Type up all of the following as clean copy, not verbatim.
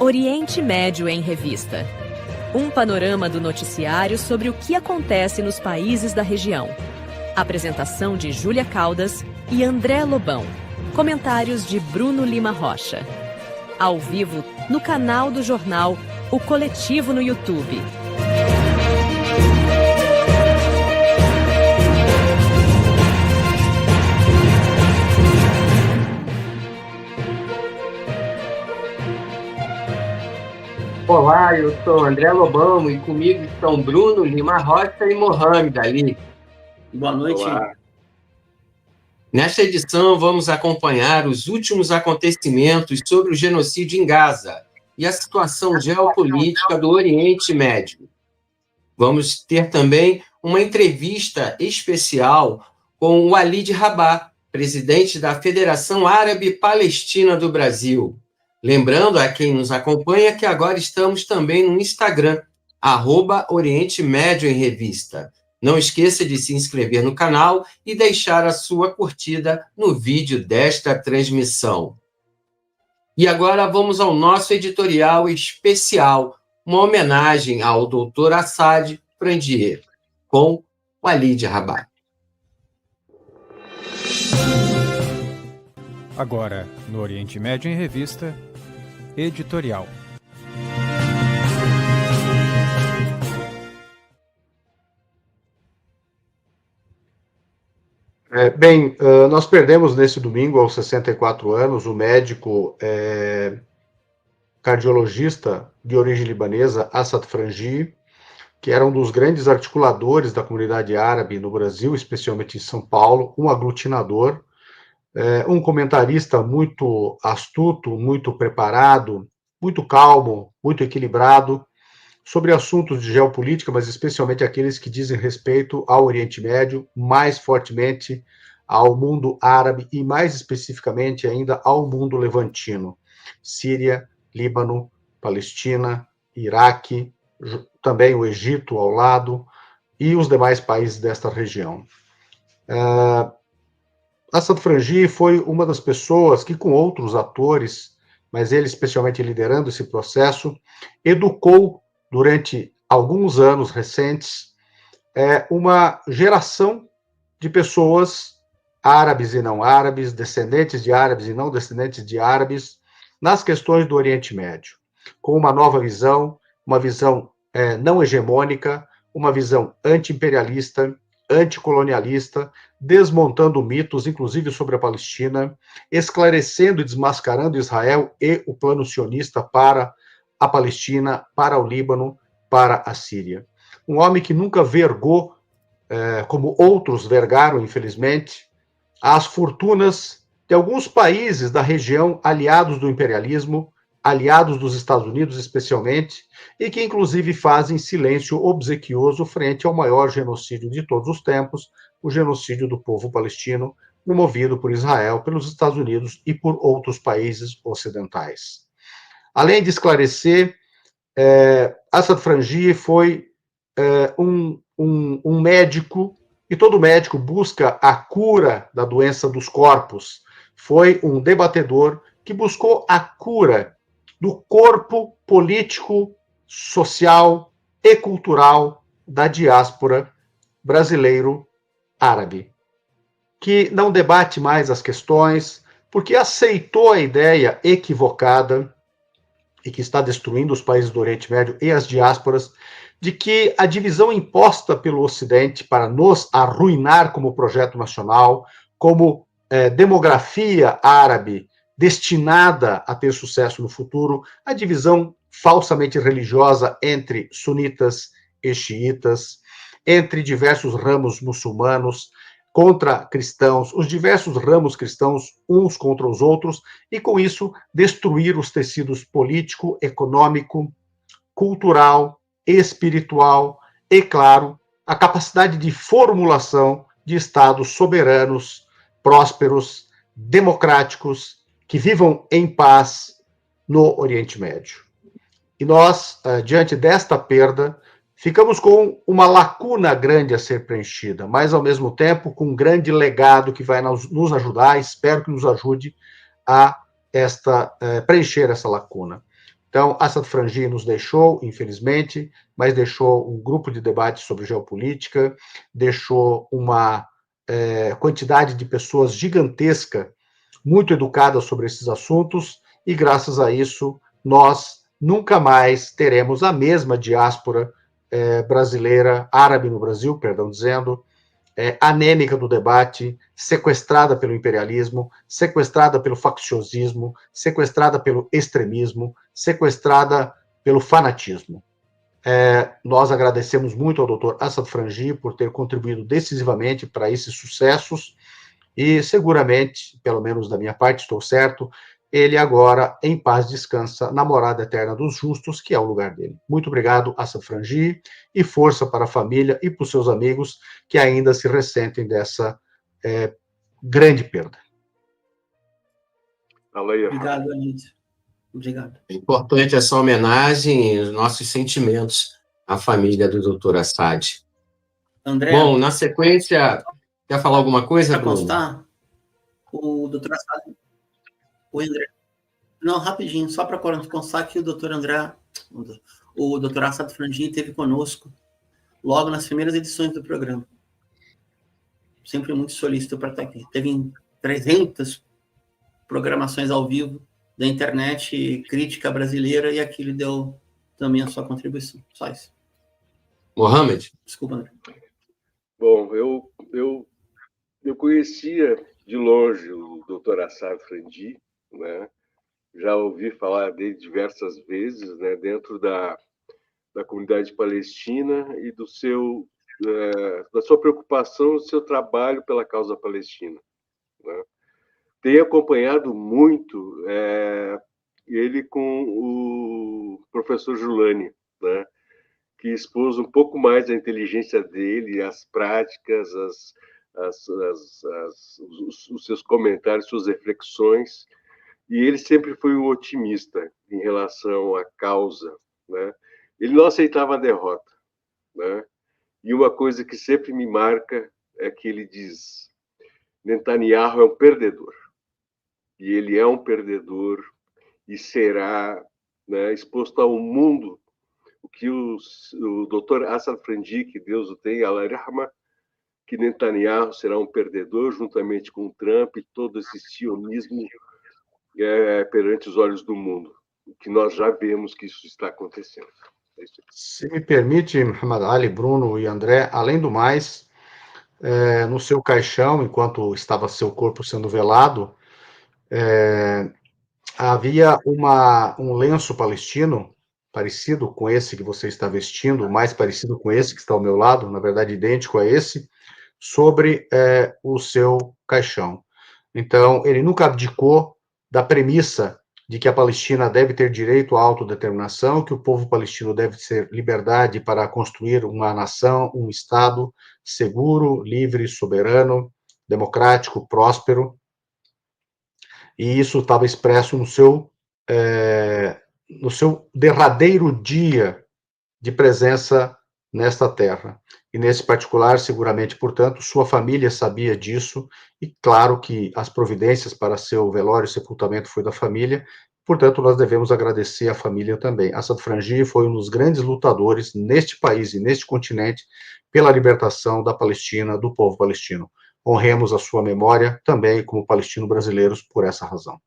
Oriente Médio em Revista. Um panorama do noticiário sobre o que acontece nos países da região. Apresentação de Júlia Caldas e André Lobão. Comentários de Bruno Lima Rocha. Ao vivo, no canal do jornal O Coletivo no YouTube. Olá, eu sou André Lobão e comigo estão Bruno Lima Rocha e Mohamed Ali. Boa noite. Olá. Nesta edição, vamos acompanhar os últimos acontecimentos sobre o genocídio em Gaza e a situação geopolítica do Oriente Médio. Vamos ter também uma entrevista especial com o Walid Rabah, presidente da Federação Árabe Palestina do Brasil. Lembrando a quem nos acompanha que agora estamos também no Instagram, @Oriente Médio em Revista. Não esqueça de se inscrever no canal e deixar a sua curtida no vídeo desta transmissão. E agora vamos ao nosso editorial especial, uma homenagem ao Dr. Assad Frandier, com Walid Rabah. Agora, no Oriente Médio em Revista, editorial. Nós perdemos nesse domingo, aos 64 anos, o médico cardiologista de origem libanesa, Assad Frangi, que era um dos grandes articuladores da comunidade árabe no Brasil, especialmente em São Paulo, um aglutinador, um comentarista muito astuto, muito preparado, muito calmo, muito equilibrado, sobre assuntos de geopolítica, mas especialmente aqueles que dizem respeito ao Oriente Médio, mais fortemente ao mundo árabe e mais especificamente ainda ao mundo levantino. Síria, Líbano, Palestina, Iraque, também o Egito ao lado e os demais países desta região. Assad Frangi foi uma das pessoas que, com outros atores, mas ele especialmente liderando esse processo, educou durante alguns anos recentes uma geração de pessoas árabes e não árabes, descendentes de árabes e não descendentes de árabes, nas questões do Oriente Médio, com uma nova visão, uma visão não hegemônica, uma visão anti-imperialista, anticolonialista, desmontando mitos, inclusive sobre a Palestina, esclarecendo e desmascarando Israel e o plano sionista para a Palestina, para o Líbano, para a Síria. Um homem que nunca vergou, como outros vergaram, infelizmente, as fortunas de alguns países da região aliados do imperialismo, aliados dos Estados Unidos especialmente, e que inclusive fazem silêncio obsequioso frente ao maior genocídio de todos os tempos, o genocídio do povo palestino, promovido por Israel, pelos Estados Unidos e por outros países ocidentais. Além de esclarecer, Assad Frangi foi um médico, e todo médico busca a cura da doença dos corpos. Foi um debatedor que buscou a cura do corpo político, social e cultural da diáspora brasileiro-árabe, que não debate mais as questões, porque aceitou a ideia equivocada e que está destruindo os países do Oriente Médio e as diásporas, de que a divisão imposta pelo Ocidente para nos arruinar como projeto nacional, como demografia árabe destinada a ter sucesso no futuro, a divisão falsamente religiosa entre sunitas e xiitas, entre diversos ramos muçulmanos, contra cristãos, os diversos ramos cristãos uns contra os outros, e com isso destruir os tecidos político, econômico, cultural, espiritual e, claro, a capacidade de formulação de estados soberanos, prósperos, democráticos, que vivam em paz no Oriente Médio. E nós, diante desta perda, ficamos com uma lacuna grande a ser preenchida, mas, ao mesmo tempo, com um grande legado que vai nos ajudar, espero que nos ajude a preencher essa lacuna. Então, Assad Frangi nos deixou, infelizmente, mas deixou um grupo de debate sobre geopolítica, deixou uma quantidade de pessoas gigantesca, muito educadas sobre esses assuntos, e graças a isso, nós nunca mais teremos a mesma diáspora brasileira, árabe no Brasil, perdão dizendo, anêmica do debate, sequestrada pelo imperialismo, sequestrada pelo facciosismo, sequestrada pelo extremismo, sequestrada pelo fanatismo. Nós agradecemos muito ao Dr. Assad Frangi por ter contribuído decisivamente para esses sucessos e seguramente, pelo menos da minha parte, estou certo, ele agora, em paz, descansa na morada eterna dos justos, que é o lugar dele. Muito obrigado, Assad Frangi, e força para a família e para os seus amigos que ainda se ressentem dessa grande perda. Obrigado, Anísio. Obrigado. É importante essa homenagem e os nossos sentimentos à família do Dr. Assad. André, bom, na sequência, quer falar alguma coisa, para Bruno? constar, o Dr. Assad, o André, não, rapidinho, só para constar que o Dr. André, o Dr. Assad Frangi esteve conosco logo nas primeiras edições do programa. Sempre muito solícito para estar aqui. Teve 300 programações ao vivo da internet crítica brasileira e aqui ele deu também a sua contribuição. Só isso. Mohamed? Desculpa, André. Bom, eu conhecia de longe o Dr. Assad Frangi, né? Já ouvi falar dele diversas vezes, né? Dentro da comunidade palestina e da sua preocupação, do seu trabalho pela causa palestina, né? Tenho acompanhado muito ele com o professor Julani, né? Que expôs um pouco mais a inteligência dele, as práticas, os seus comentários, suas reflexões, e ele sempre foi um otimista em relação à causa, né? Ele não aceitava a derrota, né? E uma coisa que sempre me marca é que ele diz: Netanyahu é um perdedor, e ele é um perdedor e será, né, exposto ao mundo o que o Dr. Assad Frangi, que Deus o tenha, Allah Rahma, que Netanyahu será um perdedor juntamente com Trump e todo esse sionismo perante os olhos do mundo, que nós já vemos que isso está acontecendo. Se me permite, Muhammad Ali, Bruno e André, além do mais, no seu caixão, enquanto estava seu corpo sendo velado, havia um lenço palestino, parecido com esse que você está vestindo, mais parecido com esse que está ao meu lado, na verdade idêntico a esse, sobre o seu caixão. Então, ele nunca abdicou da premissa de que a Palestina deve ter direito à autodeterminação, que o povo palestino deve ter liberdade para construir uma nação, um Estado seguro, livre, soberano, democrático, próspero. E isso estava expresso no seu derradeiro dia de presença nesta terra. E nesse particular, seguramente, portanto, sua família sabia disso, e claro que as providências para seu velório e sepultamento foi da família, portanto, nós devemos agradecer à família também. Assad Frangi foi um dos grandes lutadores neste país e neste continente pela libertação da Palestina, do povo palestino. Honremos a sua memória também como palestino-brasileiros por essa razão.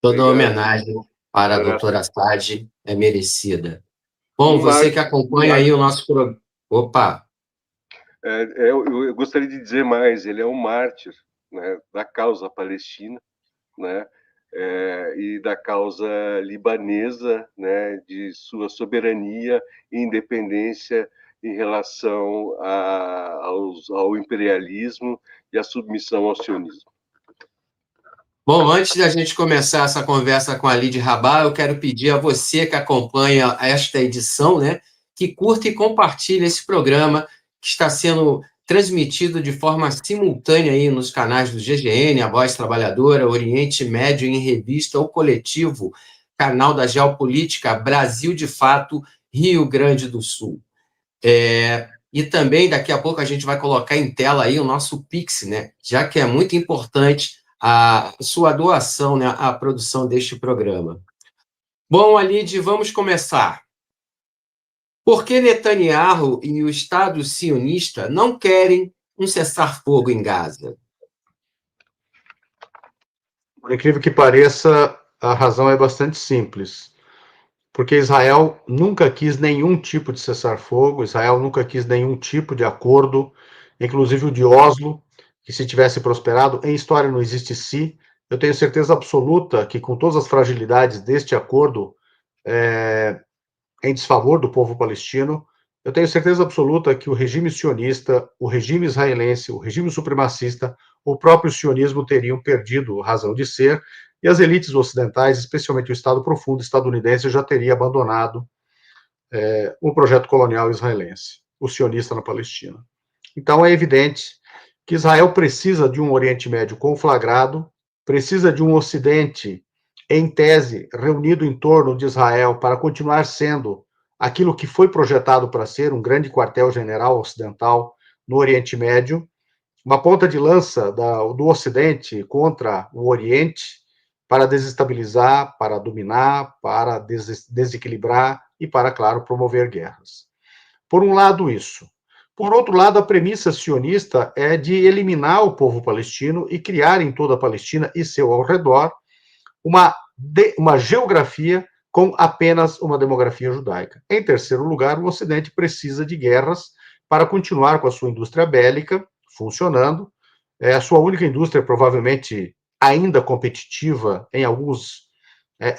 Toda a homenagem para a doutora Assad é merecida. Bom, você que acompanha aí o nosso programa... Opa! Eu gostaria de dizer mais, ele é um mártir, né, da causa palestina, né, e da causa libanesa, né, de sua soberania e independência em relação ao imperialismo e à submissão ao sionismo. Bom, antes da gente começar essa conversa com a Lid Rabah, eu quero pedir a você que acompanha esta edição, né, que curta e compartilhe esse programa que está sendo transmitido de forma simultânea aí nos canais do GGN, A Voz Trabalhadora, Oriente Médio em Revista, o Coletivo, canal da Geopolítica, Brasil de Fato, Rio Grande do Sul. E também, daqui a pouco, a gente vai colocar em tela aí o nosso Pix, né, já que é muito importante a sua doação, né, à produção deste programa. Bom, Alide, vamos começar. Por que Netanyahu e o Estado sionista não querem um cessar-fogo em Gaza? Por incrível que pareça, a razão é bastante simples. Porque Israel nunca quis nenhum tipo de cessar-fogo, Israel nunca quis nenhum tipo de acordo, inclusive o de Oslo, que se tivesse prosperado, em história não existe se. Eu tenho certeza absoluta que, com todas as fragilidades deste acordo em desfavor do povo palestino, eu tenho certeza absoluta que o regime sionista, o regime israelense, o regime supremacista, o próprio sionismo teriam perdido razão de ser, e as elites ocidentais, especialmente o Estado profundo estadunidense, já teria abandonado o projeto colonial israelense, o sionista na Palestina. Então é evidente que Israel precisa de um Oriente Médio conflagrado, precisa de um Ocidente, em tese, reunido em torno de Israel para continuar sendo aquilo que foi projetado para ser um grande quartel-general ocidental no Oriente Médio, uma ponta de lança do Ocidente contra o Oriente para desestabilizar, para dominar, para desequilibrar e para, claro, promover guerras. Por um lado, isso. Por outro lado, a premissa sionista é de eliminar o povo palestino e criar em toda a Palestina e seu ao redor uma geografia com apenas uma demografia judaica. Em terceiro lugar, o Ocidente precisa de guerras para continuar com a sua indústria bélica funcionando. A sua única indústria, provavelmente ainda competitiva em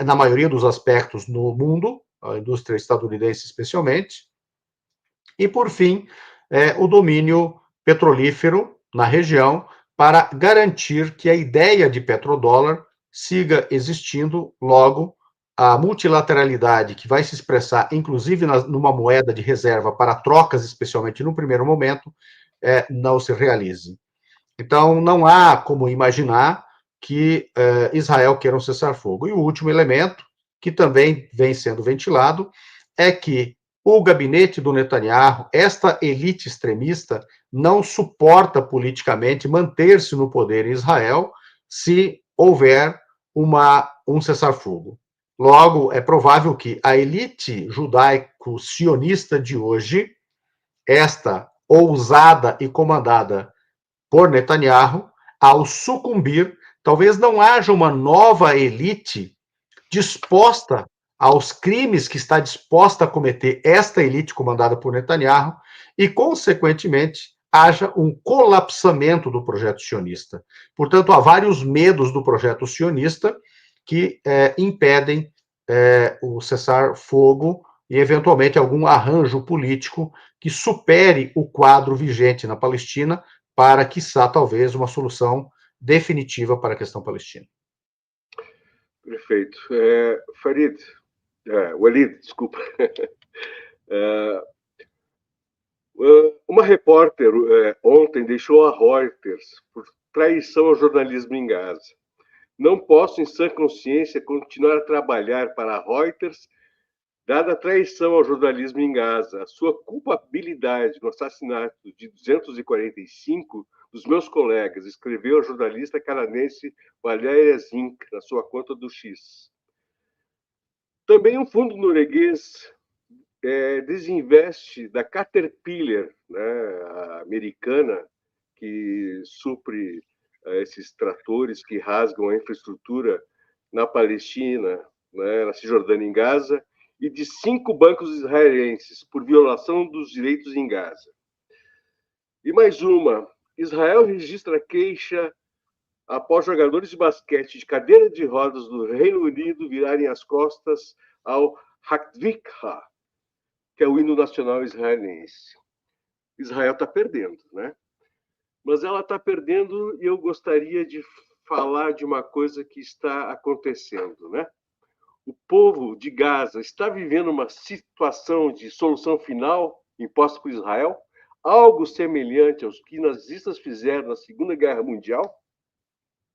na maioria dos aspectos no mundo, a indústria estadunidense especialmente. E, por fim, o domínio petrolífero na região para garantir que a ideia de petrodólar siga existindo, logo, a multilateralidade que vai se expressar, inclusive, numa moeda de reserva para trocas, especialmente no primeiro momento, não se realize. Então, não há como imaginar que Israel queira um cessar-fogo. E o último elemento, que também vem sendo ventilado, é que o gabinete do Netanyahu, esta elite extremista, não suporta politicamente manter-se no poder em Israel se houver um cessar-fogo. Logo, é provável que a elite judaico-sionista de hoje, esta ousada e comandada por Netanyahu, ao sucumbir, talvez não haja uma nova elite disposta aos crimes que está disposta a cometer esta elite comandada por Netanyahu e, consequentemente, haja um colapsamento do projeto sionista. Portanto, há vários medos do projeto sionista que impedem o cessar-fogo e, eventualmente, algum arranjo político que supere o quadro vigente na Palestina para, quiçá, talvez, uma solução definitiva para a questão palestina. Perfeito. Farid, Walid, desculpa. Uma repórter ontem deixou a Reuters por traição ao jornalismo em Gaza. Não posso, em sã consciência, continuar a trabalhar para a Reuters, dada a traição ao jornalismo em Gaza, a sua culpabilidade no assassinato de 245 dos meus colegas, escreveu a jornalista canadense Valéria Zink na sua conta do X. Também um fundo norueguês desinveste da Caterpillar, né, a americana, que supre esses tratores que rasgam a infraestrutura na Palestina, né, na Cisjordânia e em Gaza, e de 5 bancos israelenses por violação dos direitos em Gaza. E mais uma, Israel registra queixa após jogadores de basquete de cadeira de rodas do Reino Unido virarem as costas ao Hakvikha, que é o hino nacional israelense. Israel está perdendo, né? Mas ela está perdendo e eu gostaria de falar de uma coisa que está acontecendo, né? O povo de Gaza está vivendo uma situação de solução final imposta por Israel, algo semelhante aos que nazistas fizeram na Segunda Guerra Mundial,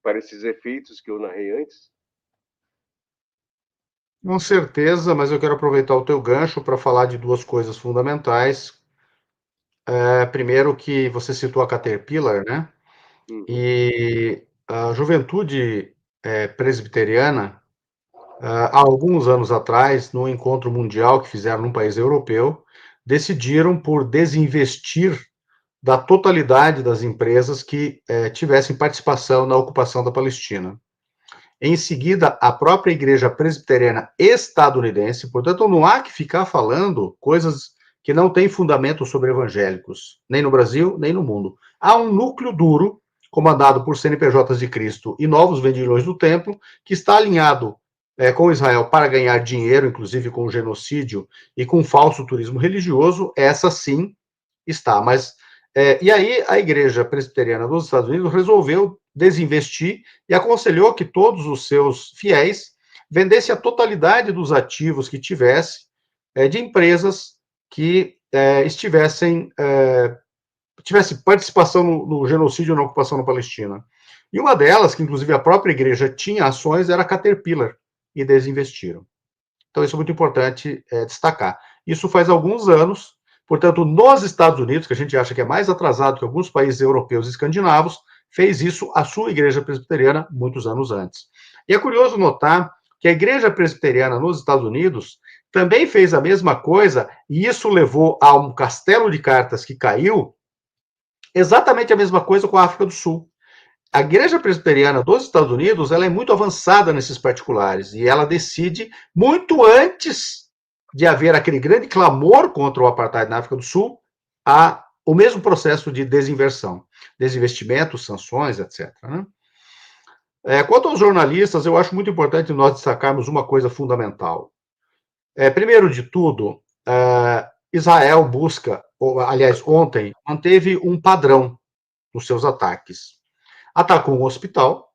para esses efeitos que eu narrei antes? Com certeza, mas eu quero aproveitar o teu gancho para falar de duas coisas fundamentais. Primeiro, que você citou a Caterpillar, né? Uhum. E a juventude presbiteriana há alguns anos atrás, no encontro mundial que fizeram num país europeu, decidiram por desinvestir da totalidade das empresas que tivessem participação na ocupação da Palestina. Em seguida, a própria Igreja Presbiteriana estadunidense, portanto, não há que ficar falando coisas que não têm fundamento sobre evangélicos, nem no Brasil, nem no mundo. Há um núcleo duro, comandado por CNPJs de Cristo e novos vendilhões do templo, que está alinhado com Israel para ganhar dinheiro, inclusive com o genocídio e com o falso turismo religioso. Essa sim está, mas e aí a Igreja Presbiteriana dos Estados Unidos resolveu desinvestir e aconselhou que todos os seus fiéis vendessem a totalidade dos ativos que tivesse de empresas que tivessem participação no genocídio e na ocupação na Palestina. E uma delas, que inclusive a própria igreja tinha ações, era a Caterpillar, e desinvestiram. Então isso é muito importante destacar. Isso faz alguns anos. Portanto, nos Estados Unidos, que a gente acha que é mais atrasado que alguns países europeus e escandinavos, fez isso a sua igreja presbiteriana muitos anos antes. E é curioso notar que a igreja presbiteriana nos Estados Unidos também fez a mesma coisa, e isso levou a um castelo de cartas que caiu, exatamente a mesma coisa com a África do Sul. A igreja presbiteriana dos Estados Unidos, ela é muito avançada nesses particulares, e ela decide muito antes de haver aquele grande clamor contra o apartheid na África do Sul, há o mesmo processo de desinversão, desinvestimento, sanções, etc. Né? Quanto aos jornalistas, eu acho muito importante nós destacarmos uma coisa fundamental. Primeiro de tudo, Israel busca, aliás, ontem, manteve um padrão nos seus ataques. Atacou um hospital,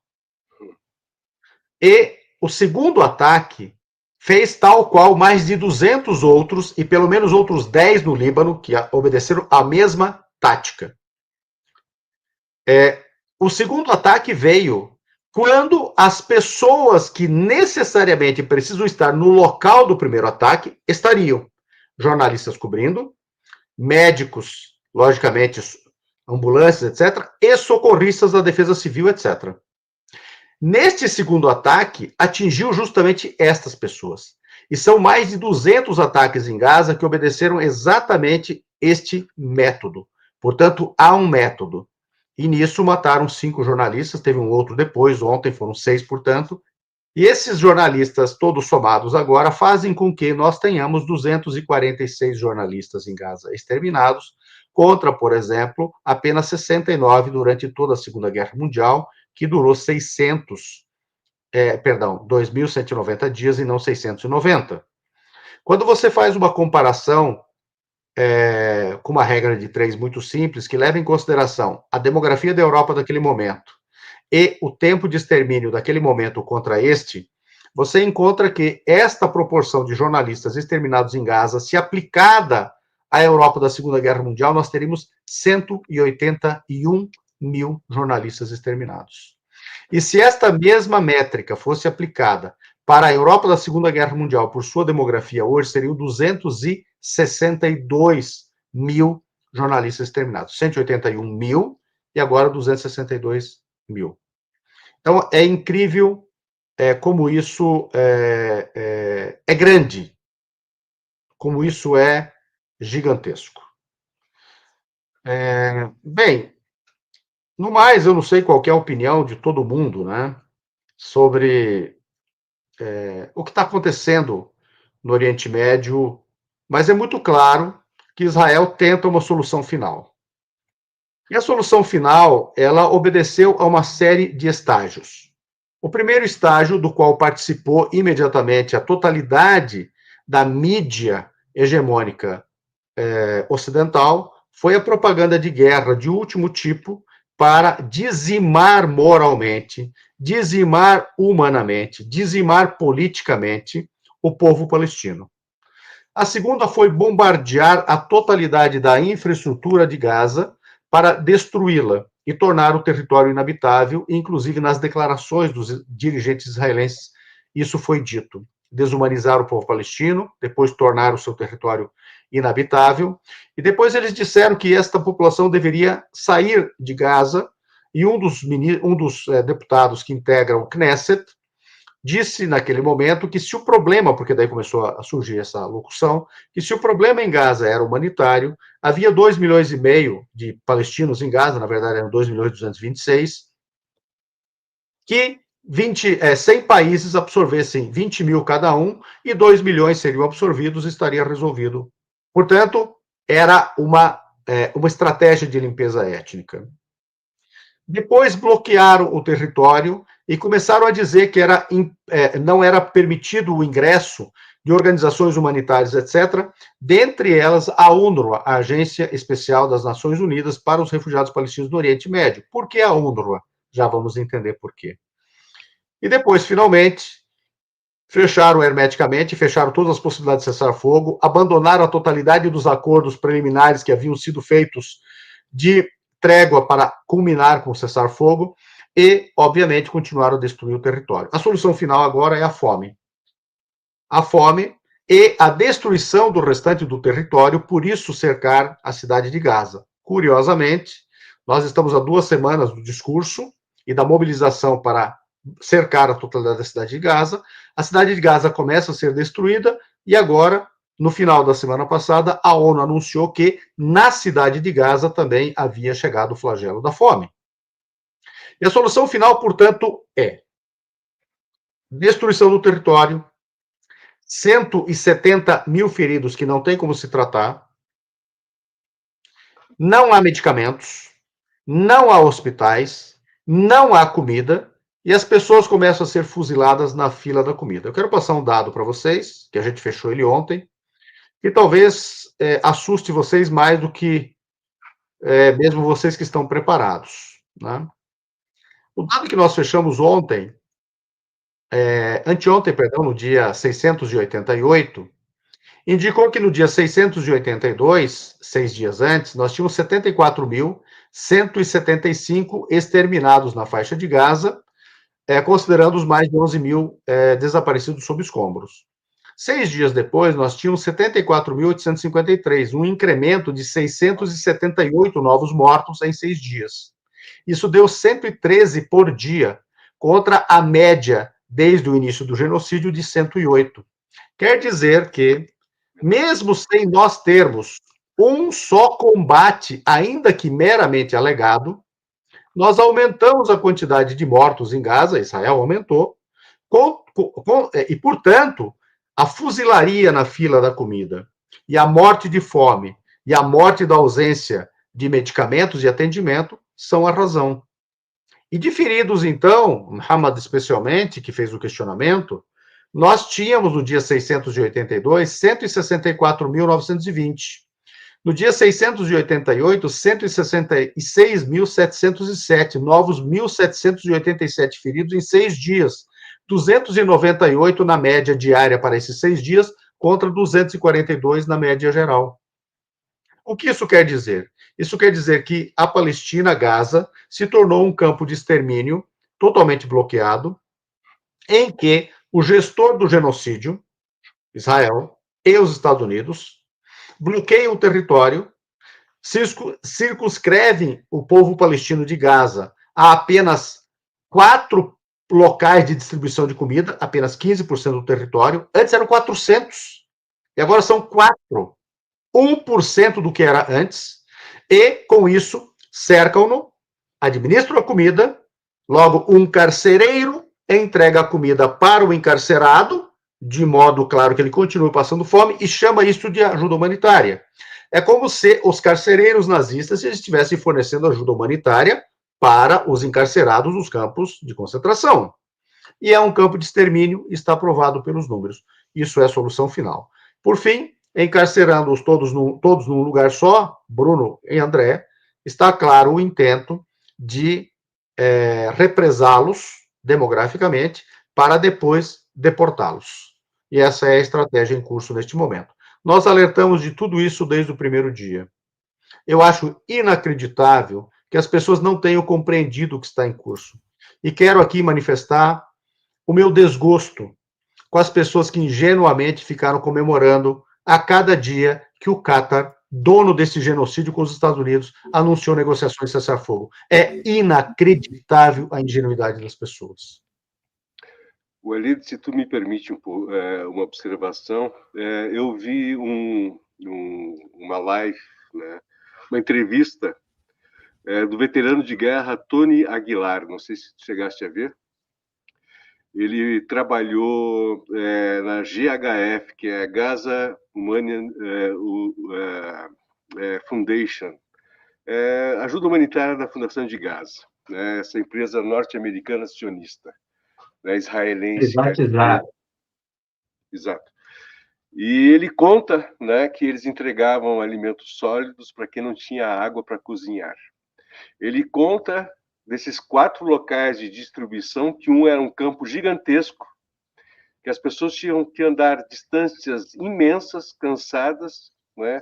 e o segundo ataque fez tal qual mais de 200 outros, e pelo menos outros 10 no Líbano, que obedeceram a mesma tática. O segundo ataque veio quando as pessoas que necessariamente precisam estar no local do primeiro ataque estariam. Jornalistas cobrindo, médicos, logicamente, ambulâncias, etc., e socorristas da Defesa Civil, etc. Neste segundo ataque, atingiu justamente estas pessoas. E são mais de 200 ataques em Gaza que obedeceram exatamente este método. Portanto, há um método. E nisso mataram 5 jornalistas, teve um outro depois, ontem foram 6, portanto. E esses jornalistas, todos somados agora, fazem com que nós tenhamos 246 jornalistas em Gaza exterminados, contra, por exemplo, apenas 69 durante toda a Segunda Guerra Mundial, que durou 2.190 dias e não 690. Quando você faz uma comparação com uma regra de 3 muito simples, que leva em consideração a demografia da Europa daquele momento e o tempo de extermínio daquele momento contra este, você encontra que esta proporção de jornalistas exterminados em Gaza, se aplicada à Europa da Segunda Guerra Mundial, nós teríamos 181 mil jornalistas exterminados. E se esta mesma métrica fosse aplicada para a Europa da Segunda Guerra Mundial, por sua demografia hoje, seriam 262 mil jornalistas exterminados. 181 mil e agora 262 mil. Então, é incrível como isso é grande, como isso é gigantesco. Bem, no mais, eu não sei qual é a opinião de todo mundo, né, sobre o que está acontecendo no Oriente Médio, mas é muito claro que Israel tenta uma solução final. E a solução final, ela obedeceu a uma série de estágios. O primeiro estágio, do qual participou imediatamente a totalidade da mídia hegemônica ocidental, foi a propaganda de guerra de último tipo para dizimar moralmente, dizimar humanamente, dizimar politicamente o povo palestino. A segunda foi bombardear a totalidade da infraestrutura de Gaza para destruí-la e tornar o território inabitável, inclusive nas declarações dos dirigentes israelenses, isso foi dito. Desumanizar o povo palestino, depois tornar o seu território inabitável, e depois eles disseram que esta população deveria sair de Gaza, e um dos deputados que integram o Knesset disse naquele momento que se o problema, porque daí começou a surgir essa locução, que se o problema em Gaza era humanitário, havia 2,5 milhões de palestinos em Gaza, na verdade eram 2.226.000, que 100 países absorvessem 20 mil cada um e 2 milhões seriam absorvidos e estaria resolvido. Portanto, era uma estratégia de limpeza étnica. Depois bloquearam o território e começaram a dizer que não era permitido o ingresso de organizações humanitárias, etc., dentre elas a UNRWA, a Agência Especial das Nações Unidas para os Refugiados Palestinos do Oriente Médio. Por que a UNRWA? Já vamos entender por quê. E depois, finalmente, fecharam hermeticamente, fecharam todas as possibilidades de cessar-fogo, abandonaram a totalidade dos acordos preliminares que haviam sido feitos de trégua para culminar com o cessar-fogo e, obviamente, continuaram a destruir o território. A solução final agora é a fome. A fome e a destruição do restante do território, por isso cercar a cidade de Gaza. Curiosamente, nós estamos há 2 semanas do discurso e da mobilização para cercar a totalidade da cidade de Gaza. A cidade de Gaza começa a ser destruída e agora, no final da semana passada, a ONU anunciou que na cidade de Gaza também havia chegado o flagelo da fome. E a solução final, portanto, é destruição do território, 170 mil feridos que não tem como se tratar, não há medicamentos, não há hospitais, não há comida, e as pessoas começam a ser fuziladas na fila da comida. Eu quero passar um dado para vocês, que a gente fechou ele ontem, que talvez assuste vocês mais do que mesmo vocês que estão preparados, né? O dado que nós fechamos ontem, anteontem, perdão, no dia 688, indicou que no dia 682, 6 dias antes, nós tínhamos 74.175 exterminados na faixa de Gaza, considerando os mais de 11 mil desaparecidos sob escombros. 6 dias depois, nós tínhamos 74.853, um incremento de 678 novos mortos em 6 dias. Isso deu 113 por dia, contra a média, desde o início do genocídio, de 108. Quer dizer que, mesmo sem nós termos um só combate, ainda que meramente alegado, nós aumentamos a quantidade de mortos em Gaza, Israel aumentou, e, portanto, a fuzilaria na fila da comida, e a morte de fome, e a morte da ausência de medicamentos e atendimento são a razão. E de feridos, então, Muhammad especialmente, que fez o questionamento, nós tínhamos no dia 682, 164.920. No dia 688, 166.707, novos 1.787 feridos em 6 dias, 298 na média diária para esses 6 dias, contra 242 na média geral. O que isso quer dizer? Isso quer dizer que a Palestina, Gaza, se tornou um campo de extermínio totalmente bloqueado, em que o gestor do genocídio, Israel, e os Estados Unidos, bloqueiam o território, circunscrevem o povo palestino de Gaza a apenas 4 locais de distribuição de comida, apenas 15% do território. Antes eram 400, e agora são 4. 1% do que era antes, e, com isso, cercam-no, administram a comida, logo, um carcereiro entrega a comida para o encarcerado, de modo, claro, que ele continue passando fome, e chama isso de ajuda humanitária. É como se os carcereiros nazistas estivessem fornecendo ajuda humanitária para os encarcerados nos campos de concentração. E é um campo de extermínio, está provado pelos números. Isso é a solução final. Por fim, encarcerando-os todos num lugar só, Bruno e André, está claro o intento de represá-los demograficamente para depois deportá-los. E essa é a estratégia em curso neste momento. Nós alertamos de tudo isso desde o primeiro dia. Eu acho inacreditável que as pessoas não tenham compreendido o que está em curso. E quero aqui manifestar o meu desgosto com as pessoas que ingenuamente ficaram comemorando a cada dia que o Qatar, dono desse genocídio com os Estados Unidos, anunciou negociações de cessar-fogo. É inacreditável a ingenuidade das pessoas. Walid, se tu me permite uma observação, eu vi uma live, né, uma entrevista do veterano de guerra Tony Aguilar, não sei se tu chegaste a ver. Ele trabalhou na GHF, que é Gaza Humanian Foundation, ajuda humanitária da Fundação de Gaza, né, essa empresa norte-americana sionista, né, israelense. Exato. E ele conta, né, que eles entregavam alimentos sólidos para quem não tinha água para cozinhar. Ele conta desses 4 locais de distribuição, que um era um campo gigantesco, que as pessoas tinham que andar distâncias imensas, cansadas, né,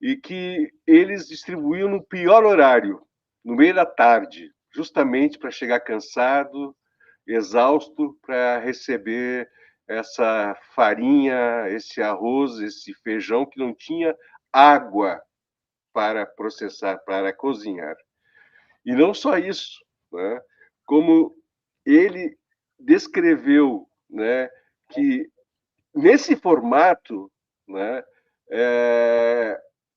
e que eles distribuíam no pior horário, no meio da tarde, justamente para chegar cansado, exausto, para receber essa farinha, esse arroz, esse feijão que não tinha água para processar, para cozinhar. E não só isso, né? Como ele descreveu, né, que nesse formato, né,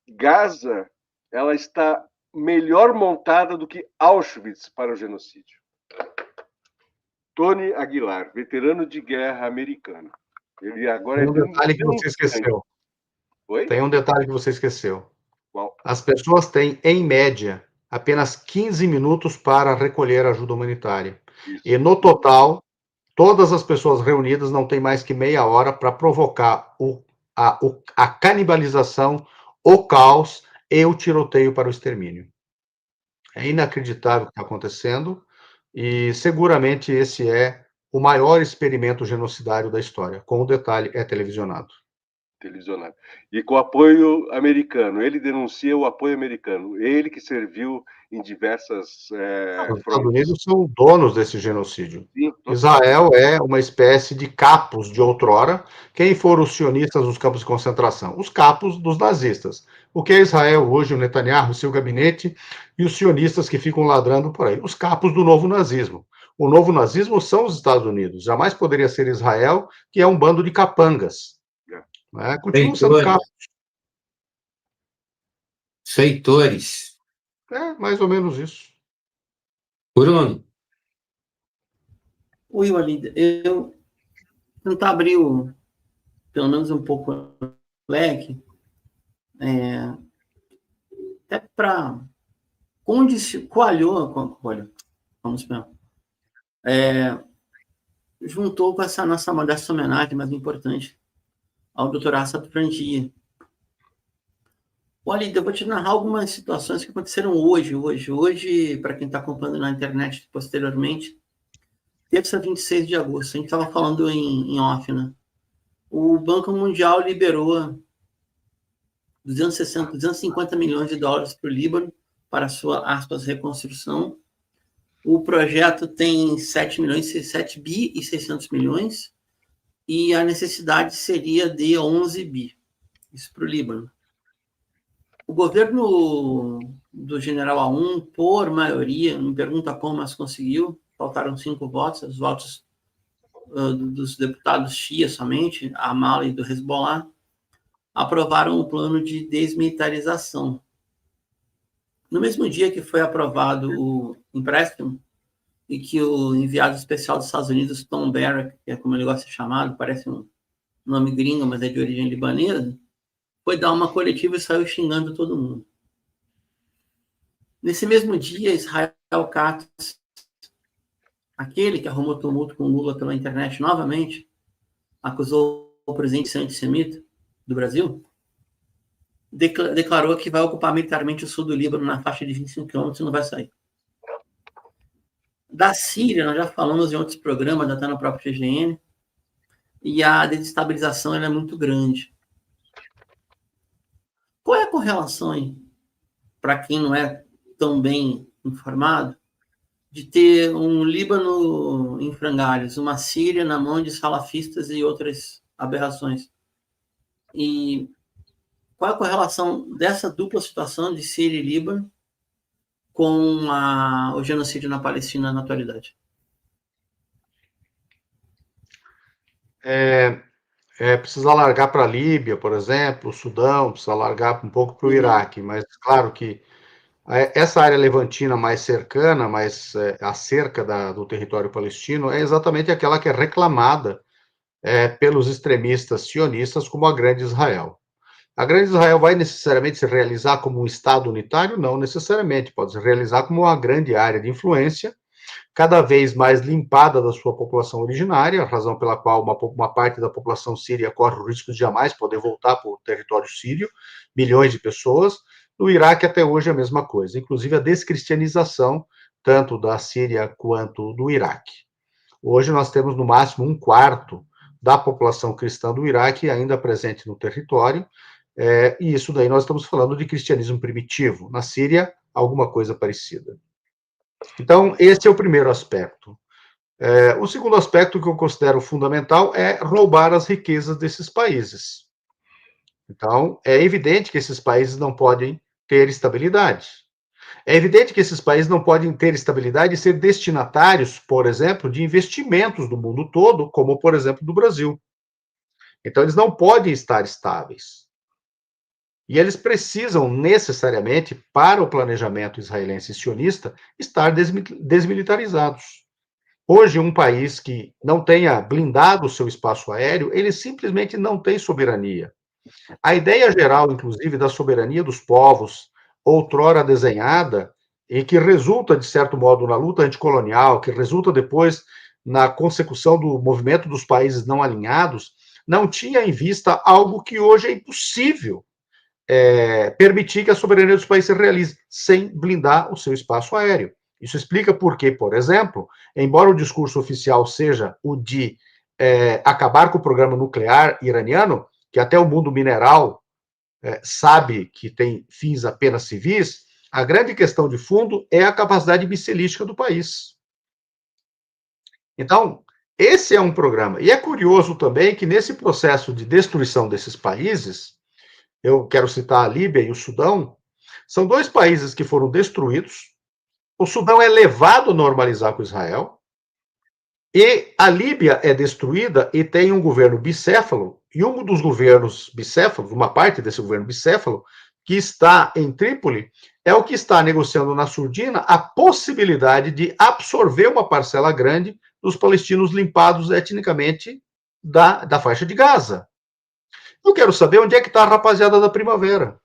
Gaza ela está melhor montada do que Auschwitz para o genocídio. Tony Aguilar, veterano de guerra americano. Ele agora tem um detalhe que você esqueceu. Oi? Tem um detalhe que você esqueceu. Qual? As pessoas têm, em média, apenas 15 minutos para recolher ajuda humanitária. Isso. E, no total, todas as pessoas reunidas não têm mais que meia hora para provocar a canibalização, o caos e o tiroteio para o extermínio. É inacreditável o que está acontecendo e, seguramente, esse é o maior experimento genocidário da história. Com o detalhe, é televisionado. Televisionado. E com apoio americano. Ele denuncia o apoio americano. Ele que serviu em diversas Os Estados Unidos são donos desse genocídio. Sim, Israel é uma espécie de capos de outrora. Quem foram os sionistas dos campos de concentração? Os capos dos nazistas. O que é Israel hoje? O Netanyahu, seu gabinete, e os sionistas que ficam ladrando por aí. Os capos do novo nazismo. O novo nazismo são os Estados Unidos. Jamais poderia ser Israel, que é um bando de capangas. Continuam sendo capos. Feitores. Mais ou menos isso. Bruno. Oi, Walid. Eu tentar abrir pelo menos um pouco o leque, até para onde se coalhou, vamos ver, juntou com essa nossa modesta homenagem mais importante ao Dr. Assad Frangia. Olha, eu vou te narrar algumas situações que aconteceram hoje, para quem está acompanhando na internet posteriormente, terça 26 de agosto, a gente estava falando em off, né? O Banco Mundial liberou 250 milhões de dólares para o Líbano, para a sua, aspas, reconstrução. O projeto tem 7 bi e 600 milhões, e a necessidade seria de 11 bi. Isso para o Líbano. O governo do general Aoun, por maioria, não me pergunta como, mas conseguiu, faltaram 5 votos, os votos dos deputados Shia somente, a Amal e do Hezbollah, aprovaram o plano de desmilitarização. No mesmo dia que foi aprovado o empréstimo, e que o enviado especial dos Estados Unidos, Tom Barrack, que é como ele gosta de ser chamado, parece um nome gringo, mas é de origem libanesa, foi dar uma coletiva e saiu xingando todo mundo. Nesse mesmo dia, Israel Katz, aquele que arrumou tumulto com Lula pela internet novamente, acusou o presidente de ser antissemita do Brasil, declarou que vai ocupar militarmente o sul do Líbano na faixa de 25 quilômetros e não vai sair. Da Síria, nós já falamos em outros programas, até no próprio TGN, e a desestabilização é muito grande. Qual é a correlação aí, para quem não é tão bem informado, de ter um Líbano em frangalhos, uma Síria na mão de salafistas e outras aberrações? E qual é a correlação dessa dupla situação de Síria e Líbano com o genocídio na Palestina na atualidade? Precisa largar para a Líbia, por exemplo, o Sudão, precisa largar um pouco para o Iraque, mas claro que essa área levantina mais cercana, mais a cerca do território palestino, é exatamente aquela que é reclamada pelos extremistas sionistas como a Grande Israel. A Grande Israel vai necessariamente se realizar como um Estado unitário? Não necessariamente, pode se realizar como uma grande área de influência, cada vez mais limpada da sua população originária, razão pela qual uma parte da população síria corre o risco de jamais poder voltar para o território sírio, milhões de pessoas. No Iraque, até hoje, é a mesma coisa, inclusive a descristianização, tanto da Síria quanto do Iraque. Hoje nós temos, no máximo, 1/4 da população cristã do Iraque ainda presente no território, e isso daí nós estamos falando de cristianismo primitivo. Na Síria, alguma coisa parecida. Então, esse é o primeiro aspecto. O segundo aspecto que eu considero fundamental é roubar as riquezas desses países. Então, é evidente que esses países não podem ter estabilidade. É evidente que esses países não podem ter estabilidade e ser destinatários, por exemplo, de investimentos do mundo todo, como, por exemplo, do Brasil. Então, eles não podem estar estáveis. E eles precisam necessariamente, para o planejamento israelense e sionista, estar desmilitarizados. Hoje, um país que não tenha blindado o seu espaço aéreo, ele simplesmente não tem soberania. A ideia geral, inclusive, da soberania dos povos, outrora desenhada, e que resulta, de certo modo, na luta anticolonial, que resulta depois na consecução do movimento dos países não alinhados, não tinha em vista algo que hoje é impossível, permitir que a soberania dos países se realize sem blindar o seu espaço aéreo. Isso explica por que, por exemplo, embora o discurso oficial seja o de acabar com o programa nuclear iraniano, que até o mundo mineral sabe que tem fins apenas civis, a grande questão de fundo é a capacidade missilística do país. Então, esse é um programa. E é curioso também que nesse processo de destruição desses países, eu quero citar a Líbia e o Sudão, são 2 países que foram destruídos. O Sudão é levado a normalizar com Israel, e a Líbia é destruída e tem um governo bicéfalo, e um dos governos bicéfalos, uma parte desse governo bicéfalo, que está em Trípoli, é o que está negociando na surdina a possibilidade de absorver uma parcela grande dos palestinos limpados etnicamente da faixa de Gaza. Eu quero saber onde é que está a rapaziada da primavera.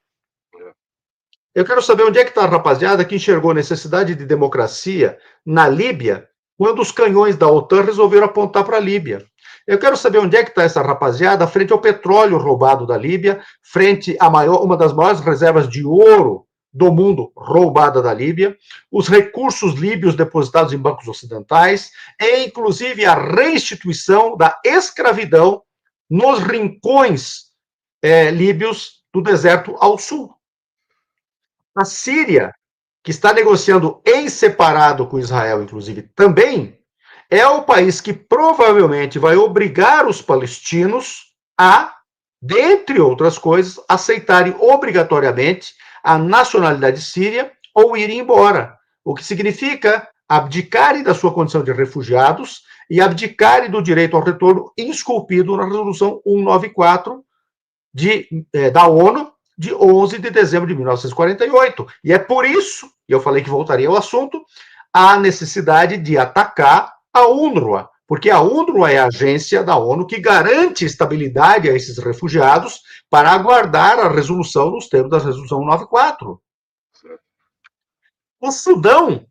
Eu quero saber onde é que está a rapaziada que enxergou necessidade de democracia na Líbia, quando os canhões da OTAN resolveram apontar para a Líbia. Eu quero saber onde é que está essa rapaziada frente ao petróleo roubado da Líbia, frente a uma das maiores reservas de ouro do mundo roubada da Líbia, os recursos líbios depositados em bancos ocidentais, e inclusive a reinstituição da escravidão nos rincões líbios do deserto ao sul. A Síria, que está negociando em separado com Israel, inclusive, também, é o país que provavelmente vai obrigar os palestinos a, dentre outras coisas, aceitarem obrigatoriamente a nacionalidade síria ou irem embora. O que significa abdicarem da sua condição de refugiados e abdicarem do direito ao retorno esculpido na Resolução 194 da ONU, de 11 de dezembro de 1948. E é por isso, e eu falei que voltaria ao assunto, a necessidade de atacar a UNRWA, porque a UNRWA é a agência da ONU que garante estabilidade a esses refugiados para aguardar a resolução nos termos da Resolução 194. O Sudão,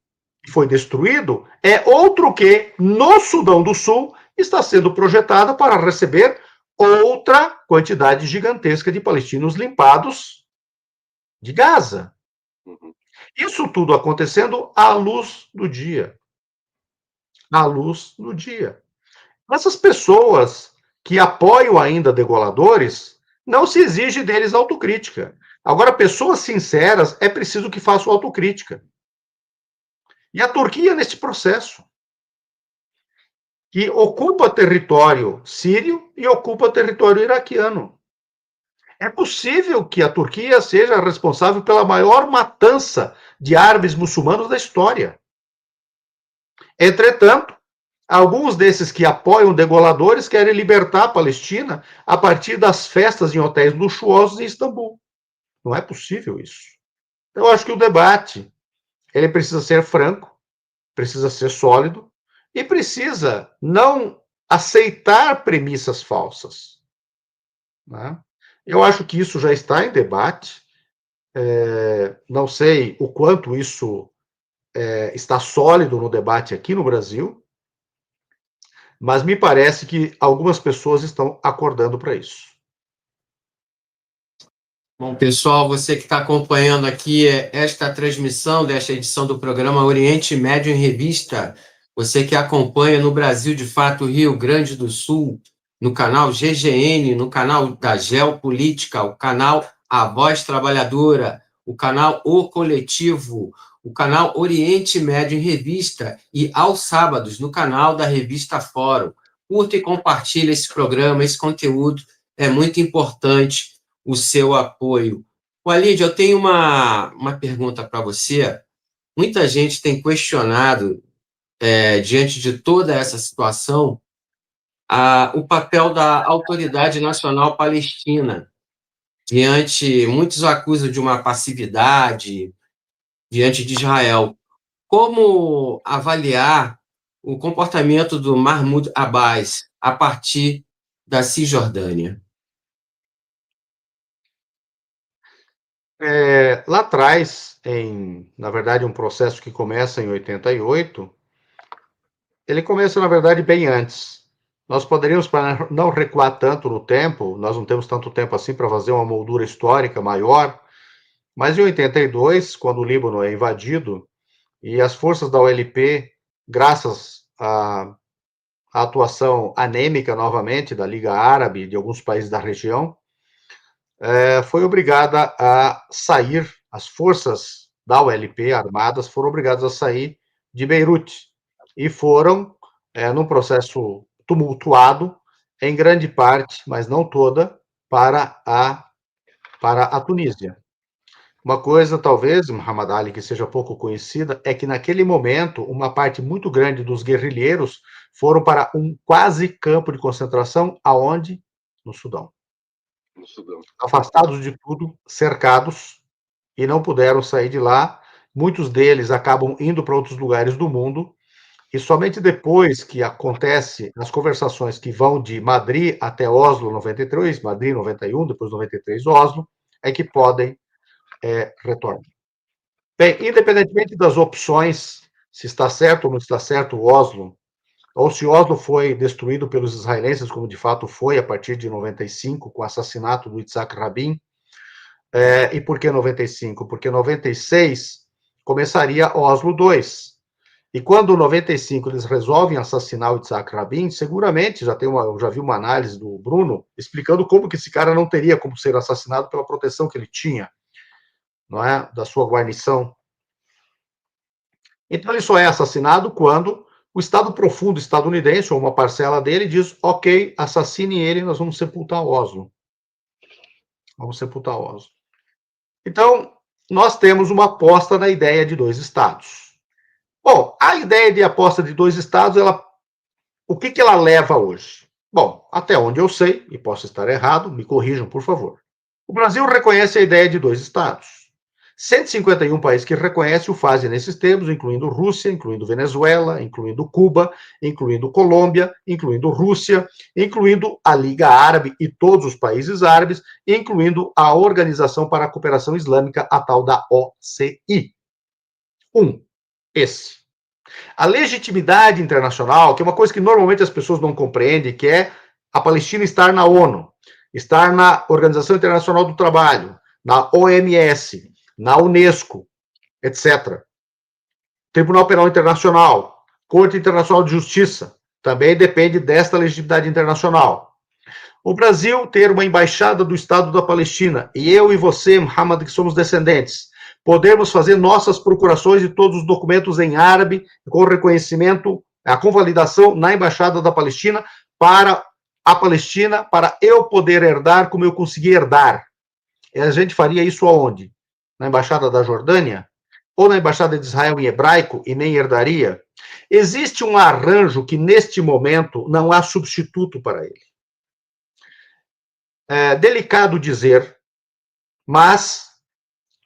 que foi destruído, é outro que, no Sudão do Sul, está sendo projetado para receber outra quantidade gigantesca de palestinos limpados de Gaza. Isso tudo acontecendo à luz do dia. À luz do dia. Essas pessoas que apoiam ainda degoladores, não se exige deles autocrítica. Agora, pessoas sinceras, é preciso que façam autocrítica. E a Turquia nesse processo, que ocupa território sírio e ocupa território iraquiano. É possível que a Turquia seja responsável pela maior matança de árabes muçulmanos da história. Entretanto, Alguns desses que apoiam degoladores querem libertar a Palestina a partir das festas em hotéis luxuosos em Istambul. Não é possível isso. Eu acho que o debate ele precisa ser franco, precisa ser sólido e precisa não aceitar premissas falsas. Né? Eu acho que isso já está em debate. Não sei o quanto isso está sólido no debate aqui no Brasil, mas me parece que algumas pessoas estão acordando para isso. Bom, pessoal, você que está acompanhando aqui esta transmissão desta edição do programa Oriente Médio em Revista, você que acompanha no Brasil, de fato, Rio Grande do Sul, no canal GGN, no canal da Geopolítica, o canal A Voz Trabalhadora, o canal O Coletivo, o canal Oriente Médio em Revista e, aos sábados, no canal da Revista Fórum. Curta e compartilhe esse programa, esse conteúdo é muito importante, o seu apoio. Walid, eu tenho uma pergunta para você. Muita gente tem questionado, diante de toda essa situação, o papel da Autoridade Nacional Palestina, muitos acusam de uma passividade diante de Israel. Como avaliar o comportamento do Mahmoud Abbas a partir da Cisjordânia? Lá atrás, na verdade, um processo que começa em 88, ele começa, na verdade, bem antes. Nós poderíamos, para não recuar tanto no tempo, nós não temos tanto tempo assim para fazer uma moldura histórica maior, mas em 82, quando o Líbano é invadido, e as forças da OLP, graças à atuação anêmica, novamente, da Liga Árabe e de alguns países da região, foi obrigada a sair, as forças da OLP armadas foram obrigadas a sair de Beirute e foram, num processo tumultuado, em grande parte, mas não toda, para a Tunísia. Uma coisa, talvez, Muhammad Ali, que seja pouco conhecida, é que naquele momento, uma parte muito grande dos guerrilheiros foram para um quase campo de concentração, aonde? No Sudão. No Sudão. Afastados de tudo, cercados, e não puderam sair de lá. Muitos deles acabam indo para outros lugares do mundo, e somente depois que acontece as conversações que vão de Madrid até Oslo, 93, Madrid, 91, depois 93, Oslo, é que podem retornar. Bem, independentemente das opções, se está certo ou não está certo Oslo, ou se Oslo foi destruído pelos israelenses, como de fato foi a partir de 95, com o assassinato do Yitzhak Rabin. E por que 95? Porque 96 começaria Oslo II. E quando em 95 eles resolvem assassinar o Yitzhak Rabin, seguramente, eu já vi uma análise do Bruno explicando como que esse cara não teria como ser assassinado pela proteção que ele tinha, não é, da sua guarnição. Então ele só é assassinado quando o Estado profundo estadunidense, ou uma parcela dele, diz, ok, assassine ele, nós vamos sepultar Oslo. Vamos sepultar Oslo. Então, nós temos uma aposta na ideia de dois Estados. Bom, a ideia de aposta de dois Estados, o que ela leva hoje? Bom, até onde eu sei, e posso estar errado, me corrijam, por favor. O Brasil reconhece a ideia de dois Estados. 151 países que reconhecem o fazem nesses termos, incluindo Rússia, incluindo Venezuela, incluindo Cuba, incluindo Colômbia, incluindo Rússia, incluindo a Liga Árabe e todos os países árabes, incluindo a Organização para a Cooperação Islâmica, a tal da OCI. Esse. A legitimidade internacional, que é uma coisa que normalmente as pessoas não compreendem, que é a Palestina estar na ONU, estar na Organização Internacional do Trabalho, na OMS, na Unesco, etc. Tribunal Penal Internacional, Corte Internacional de Justiça, também depende desta legitimidade internacional. O Brasil ter uma embaixada do Estado da Palestina, e eu e você, Muhammad, que somos descendentes, podemos fazer nossas procurações de todos os documentos em árabe, com reconhecimento, a convalidação na embaixada da Palestina, para a Palestina, para eu poder herdar como eu consegui herdar. E a gente faria isso aonde? Na embaixada da Jordânia? Ou na embaixada de Israel em hebraico e nem herdaria? Existe um arranjo que, neste momento, não há substituto para ele. É delicado dizer, mas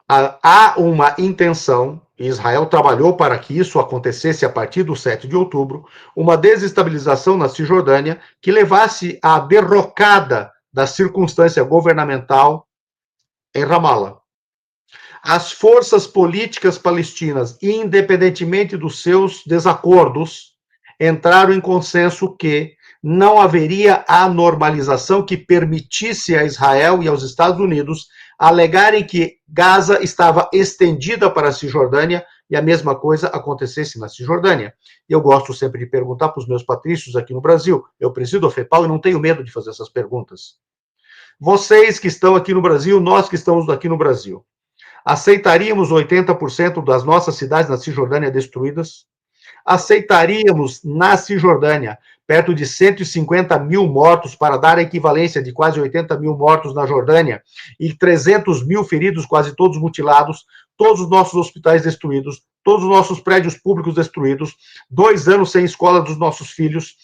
há uma intenção, e Israel trabalhou para que isso acontecesse a partir do 7 de outubro, uma desestabilização na Cisjordânia que levasse à derrocada da circunstância governamental em Ramallah. As forças políticas palestinas, independentemente dos seus desacordos, entraram em consenso que não haveria a normalização que permitisse a Israel e aos Estados Unidos alegarem que Gaza estava estendida para a Cisjordânia e a mesma coisa acontecesse na Cisjordânia. E eu gosto sempre de perguntar para os meus patrícios aqui no Brasil. Eu presido a FEPAL e não tenho medo de fazer essas perguntas. Vocês que estão aqui no Brasil, nós que estamos aqui no Brasil, aceitaríamos 80% das nossas cidades na Cisjordânia destruídas? Aceitaríamos na Cisjordânia perto de 150 mil mortos para dar a equivalência de quase 80 mil mortos na Jordânia e 300 mil feridos, quase todos mutilados, todos os nossos hospitais destruídos, todos os nossos prédios públicos destruídos, 2 anos sem escola dos nossos filhos,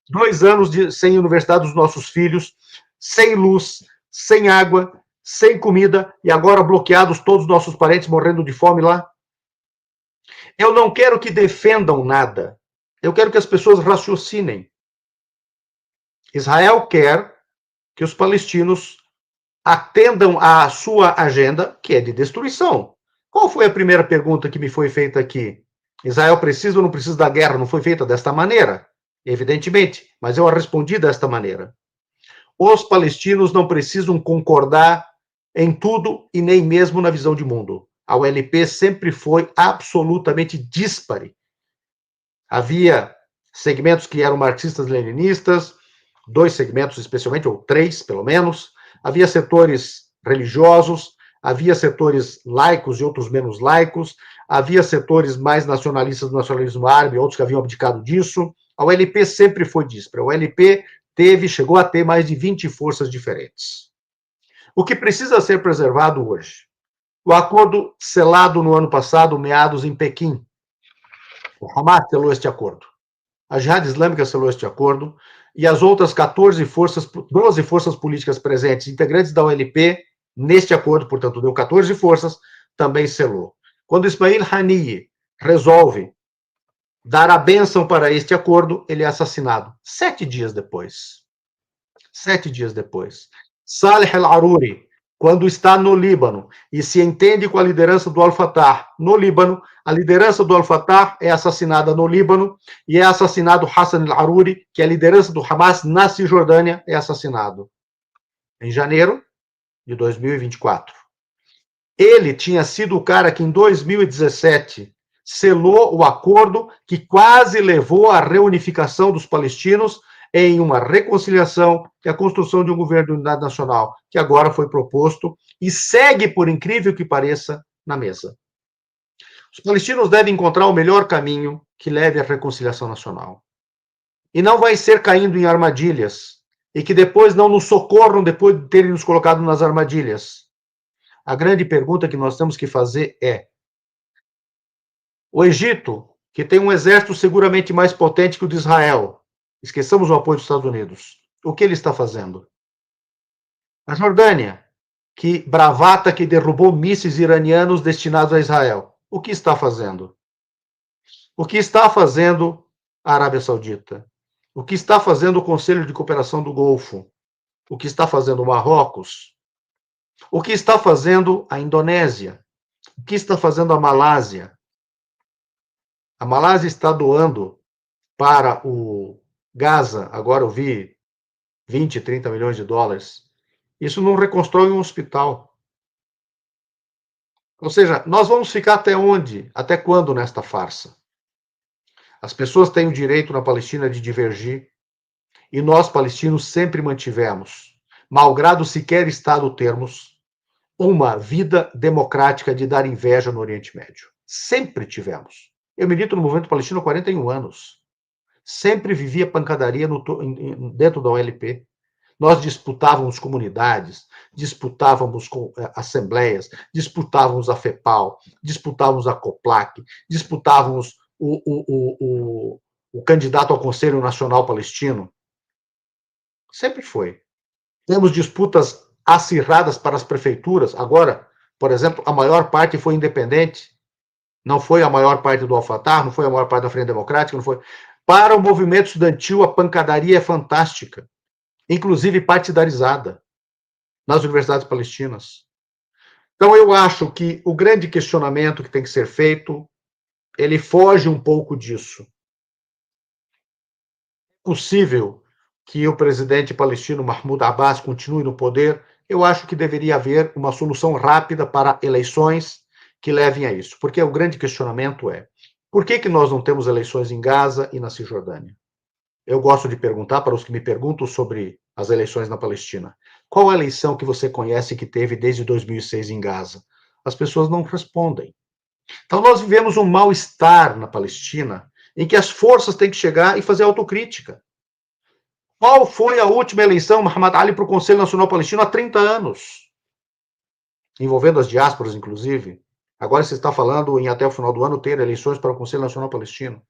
2 anos sem universidade dos nossos filhos, sem luz, sem água, sem comida, e agora bloqueados todos os nossos parentes morrendo de fome lá? Eu não quero que defendam nada. Eu quero que as pessoas raciocinem. Israel quer que os palestinos atendam à sua agenda, que é de destruição. Qual foi a primeira pergunta que me foi feita aqui? Israel precisa ou não precisa da guerra? Não foi feita desta maneira, evidentemente, mas eu a respondi desta maneira. Os palestinos não precisam concordar em tudo e nem mesmo na visão de mundo. A ULP sempre foi absolutamente díspare. Havia segmentos que eram marxistas-leninistas, 2 segmentos especialmente, ou 3 pelo menos. Havia setores religiosos, havia setores laicos e outros menos laicos, havia setores mais nacionalistas do nacionalismo árabe, outros que haviam abdicado disso. A ULP sempre foi díspara. A ULP chegou a ter mais de 20 forças diferentes. O que precisa ser preservado hoje? O acordo selado no ano passado, meados em Pequim. O Hamas selou este acordo. A Jihad Islâmica selou este acordo e as outras 12 forças políticas presentes, integrantes da OLP, neste acordo, portanto, deu 14 forças, também selou. Quando Ismail Haniyeh resolve dar a bênção para este acordo, ele é assassinado 7 dias depois. 7 dias depois. Saleh al-Aruri, quando está no Líbano e se entende com a liderança do Al-Fatah no Líbano, a liderança do Al-Fatah é assassinada no Líbano e é assassinado Hassan al-Aruri, que é a liderança do Hamas na Cisjordânia, é assassinado em janeiro de 2024. Ele tinha sido o cara que em 2017 selou o acordo que quase levou à reunificação dos palestinos em uma reconciliação e a construção de um governo de unidade nacional, que agora foi proposto e segue, por incrível que pareça, na mesa. Os palestinos devem encontrar o melhor caminho que leve à reconciliação nacional. E não vai ser caindo em armadilhas, e que depois não nos socorram depois de terem nos colocado nas armadilhas. A grande pergunta que nós temos que fazer é: o Egito, que tem um exército seguramente mais potente que o de Israel, esqueçamos o apoio dos Estados Unidos, o que ele está fazendo? A Jordânia, que bravata que derrubou mísseis iranianos destinados a Israel, o que está fazendo? O que está fazendo a Arábia Saudita? O que está fazendo o Conselho de Cooperação do Golfo? O que está fazendo o Marrocos? O que está fazendo a Indonésia? O que está fazendo a Malásia? A Malásia está doando para o Gaza, agora eu vi 20, 30 milhões de dólares. Isso não reconstrói um hospital. Ou seja, nós vamos ficar até onde? Até quando nesta farsa? As pessoas têm o direito na Palestina de divergir e nós, palestinos, sempre mantivemos, malgrado sequer Estado termos, uma vida democrática de dar inveja no Oriente Médio. Sempre tivemos. Eu milito no movimento palestino há 41 anos. Sempre vivia pancadaria dentro da OLP. Nós disputávamos comunidades, disputávamos assembleias, disputávamos a FEPAL, disputávamos a COPLAC, disputávamos o candidato ao Conselho Nacional Palestino? Sempre foi. Temos disputas acirradas para as prefeituras. Agora, por exemplo, a maior parte foi independente. Não foi a maior parte do Al-Fatah, não foi a maior parte da Frente Democrática, não foi. Para o movimento estudantil, a pancadaria é fantástica, inclusive partidarizada nas universidades palestinas. Então, eu acho que o grande questionamento que tem que ser feito, ele foge um pouco disso. É possível que o presidente palestino Mahmoud Abbas continue no poder? Eu acho que deveria haver uma solução rápida para eleições que levem a isso. Porque o grande questionamento é, por que nós não temos eleições em Gaza e na Cisjordânia? Eu gosto de perguntar para os que me perguntam sobre as eleições na Palestina. Qual a eleição que você conhece que teve desde 2006 em Gaza? As pessoas não respondem. Então, nós vivemos um mal-estar na Palestina, em que as forças têm que chegar e fazer autocrítica. Qual foi a última eleição, Muhammad Ali, para o Conselho Nacional Palestino há 30 anos? Envolvendo as diásporas, inclusive. Agora você está falando em até o final do ano ter eleições para o Conselho Nacional Palestino.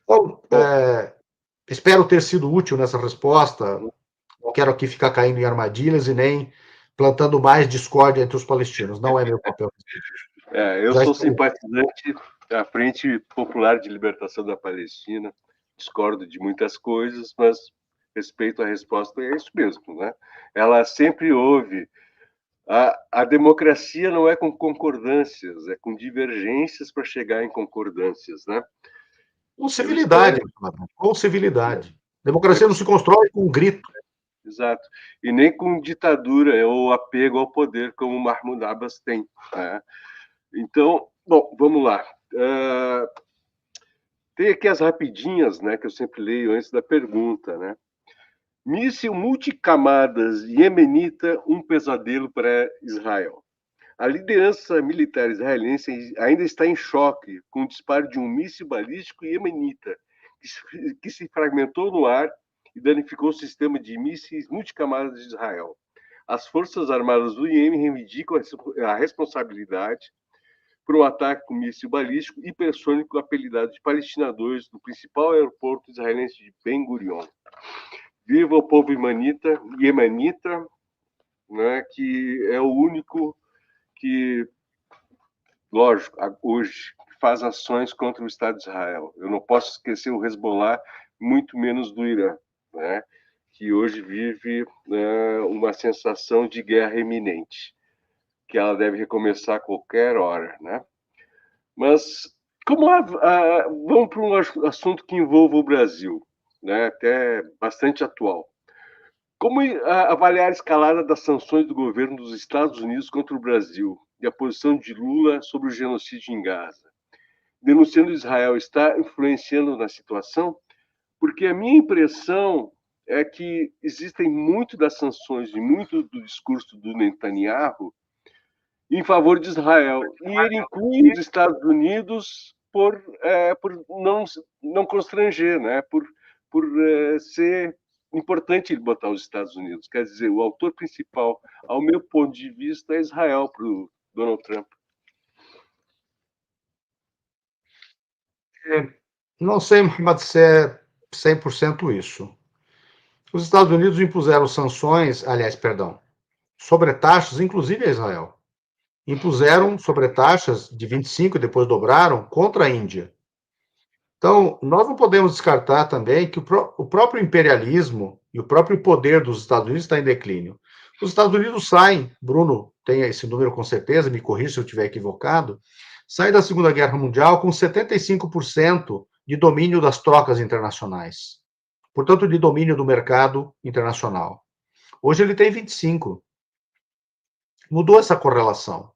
Bom, espero ter sido útil nessa resposta. Não quero aqui ficar caindo em armadilhas e nem plantando mais discórdia entre os palestinos. Não é meu papel. Eu sou simpatizante da Frente Popular de Libertação da Palestina. Discordo de muitas coisas, mas respeito à resposta, é isso mesmo, né? Ela sempre houve. A democracia não é com concordâncias, é com divergências para chegar em concordâncias, né? Com civilidade, com civilidade. Democracia não se constrói com um grito. Exato. E nem com ditadura ou apego ao poder, como o Mahmoud Abbas tem. Né? Então, bom, vamos lá. Tem aqui as rapidinhas, né, que eu sempre leio antes da pergunta, né? Míssil multicamadas iemenita, um pesadelo para Israel. A liderança militar israelense ainda está em choque com o disparo de um míssil balístico iemenita, que se fragmentou no ar e danificou o sistema de mísseis multicamadas de Israel. As Forças Armadas do Iêmen reivindicam a responsabilidade por um ataque com míssil balístico hipersônico apelidado de Palestina 2 no principal aeroporto israelense de Ben Gurion. Viva o povo iemenita, né, que é o único que, lógico, hoje faz ações contra o Estado de Israel. Eu não posso esquecer o Hezbollah, muito menos do Irã, né, que hoje vive uma sensação de guerra iminente, que ela deve recomeçar a qualquer hora, né? Mas vamos para um assunto que envolve o Brasil, né, até bastante atual. Como avaliar a escalada das sanções do governo dos Estados Unidos contra o Brasil e a posição de Lula sobre o genocídio em Gaza? Denunciando Israel está influenciando na situação? Porque a minha impressão é que existem muito das sanções e muito do discurso do Netanyahu em favor de Israel. E ele inclui os Estados Unidos por não constranger, né? por ser importante ele botar os Estados Unidos. Quer dizer, o autor principal, ao meu ponto de vista, é Israel para o Donald Trump. Não sei, Muhammad, se é 100% isso. Os Estados Unidos impuseram sanções, sobretaxas, inclusive a Israel. Impuseram sobretaxas de 25% e depois dobraram contra a Índia. Então, nós não podemos descartar também que o próprio imperialismo e o próprio poder dos Estados Unidos está em declínio. Os Estados Unidos saem, Bruno tem esse número com certeza, me corrija se eu estiver equivocado, saem da Segunda Guerra Mundial com 75% de domínio das trocas internacionais. Portanto, de domínio do mercado internacional. Hoje ele tem 25%. Mudou essa correlação.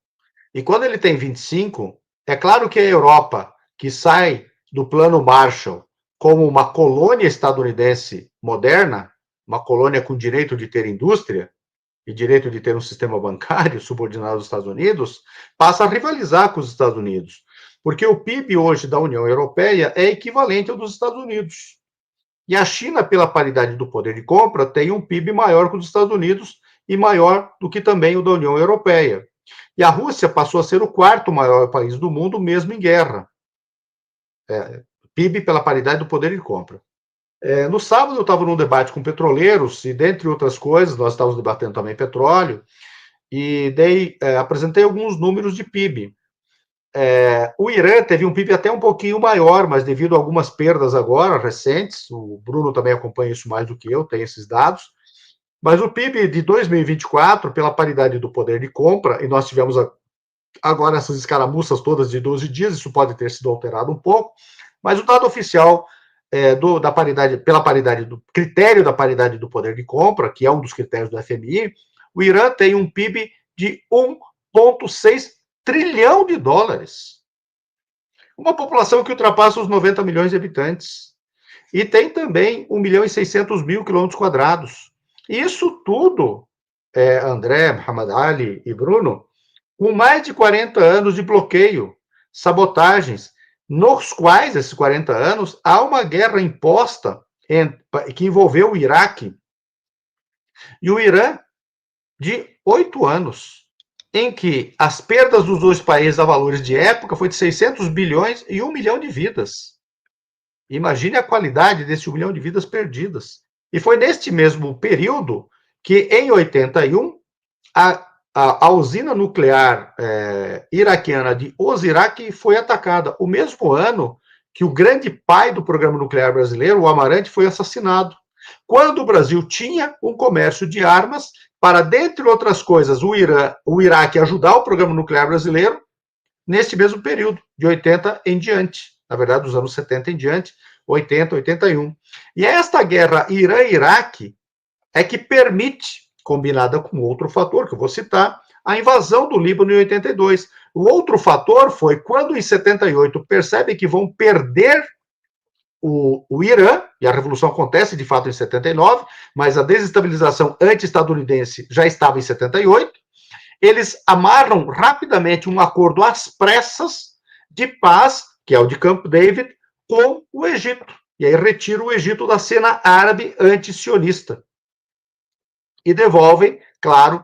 E quando ele tem 25%, é claro que a Europa, que sai do Plano Marshall como uma colônia estadunidense moderna, uma colônia com direito de ter indústria e direito de ter um sistema bancário subordinado aos Estados Unidos, passa a rivalizar com os Estados Unidos. Porque o PIB hoje da União Europeia é equivalente ao dos Estados Unidos. E a China, pela paridade do poder de compra, tem um PIB maior que o dos Estados Unidos e maior do que também o da União Europeia. E a Rússia passou a ser o quarto maior país do mundo, mesmo em guerra. PIB pela paridade do poder de compra. No sábado eu estava num debate com petroleiros e, dentre outras coisas, nós estávamos debatendo também petróleo, e apresentei alguns números de PIB. O Irã teve um PIB até um pouquinho maior, mas devido a algumas perdas agora, recentes, o Bruno também acompanha isso mais do que eu, tem esses dados, mas o PIB de 2024, pela paridade do poder de compra, e nós tivemos agora essas escaramuças todas de 12 dias, isso pode ter sido alterado um pouco, mas o dado oficial da paridade, pela paridade do critério da paridade do poder de compra, que é um dos critérios do FMI, o Irã tem um PIB de 1,6 trilhão de dólares. Uma população que ultrapassa os 90 milhões de habitantes. E tem também 1.600.000 quilômetros quadrados. Isso tudo, André, Muhammad Ali e Bruno, com mais de 40 anos de bloqueio, sabotagens, nos quais, esses 40 anos, há uma guerra imposta que envolveu o Iraque e o Irã de 8 anos, em que as perdas dos dois países a valores de época foi de 600 bilhões e 1 milhão de vidas. Imagine a qualidade desse 1 milhão de vidas perdidas. E foi neste mesmo período que, em 81, a usina nuclear iraquiana de Osirak foi atacada. O mesmo ano que o grande pai do programa nuclear brasileiro, o Amarante, foi assassinado. Quando o Brasil tinha um comércio de armas para, dentre outras coisas, o Iraque ajudar o programa nuclear brasileiro, neste mesmo período, de 80 em diante. Na verdade, dos anos 70 em diante, 80, 81. E esta guerra Irã-Iraque é que permite, combinada com outro fator, que eu vou citar, a invasão do Líbano em 82. O outro fator foi quando, em 78, percebem que vão perder o Irã, e a revolução acontece de fato em 79, mas a desestabilização anti-estadunidense já estava em 78, eles amarram rapidamente um acordo às pressas de paz, que é o de Camp David, com o Egito. E aí retiram o Egito da cena árabe anti-sionista. E devolvem, claro,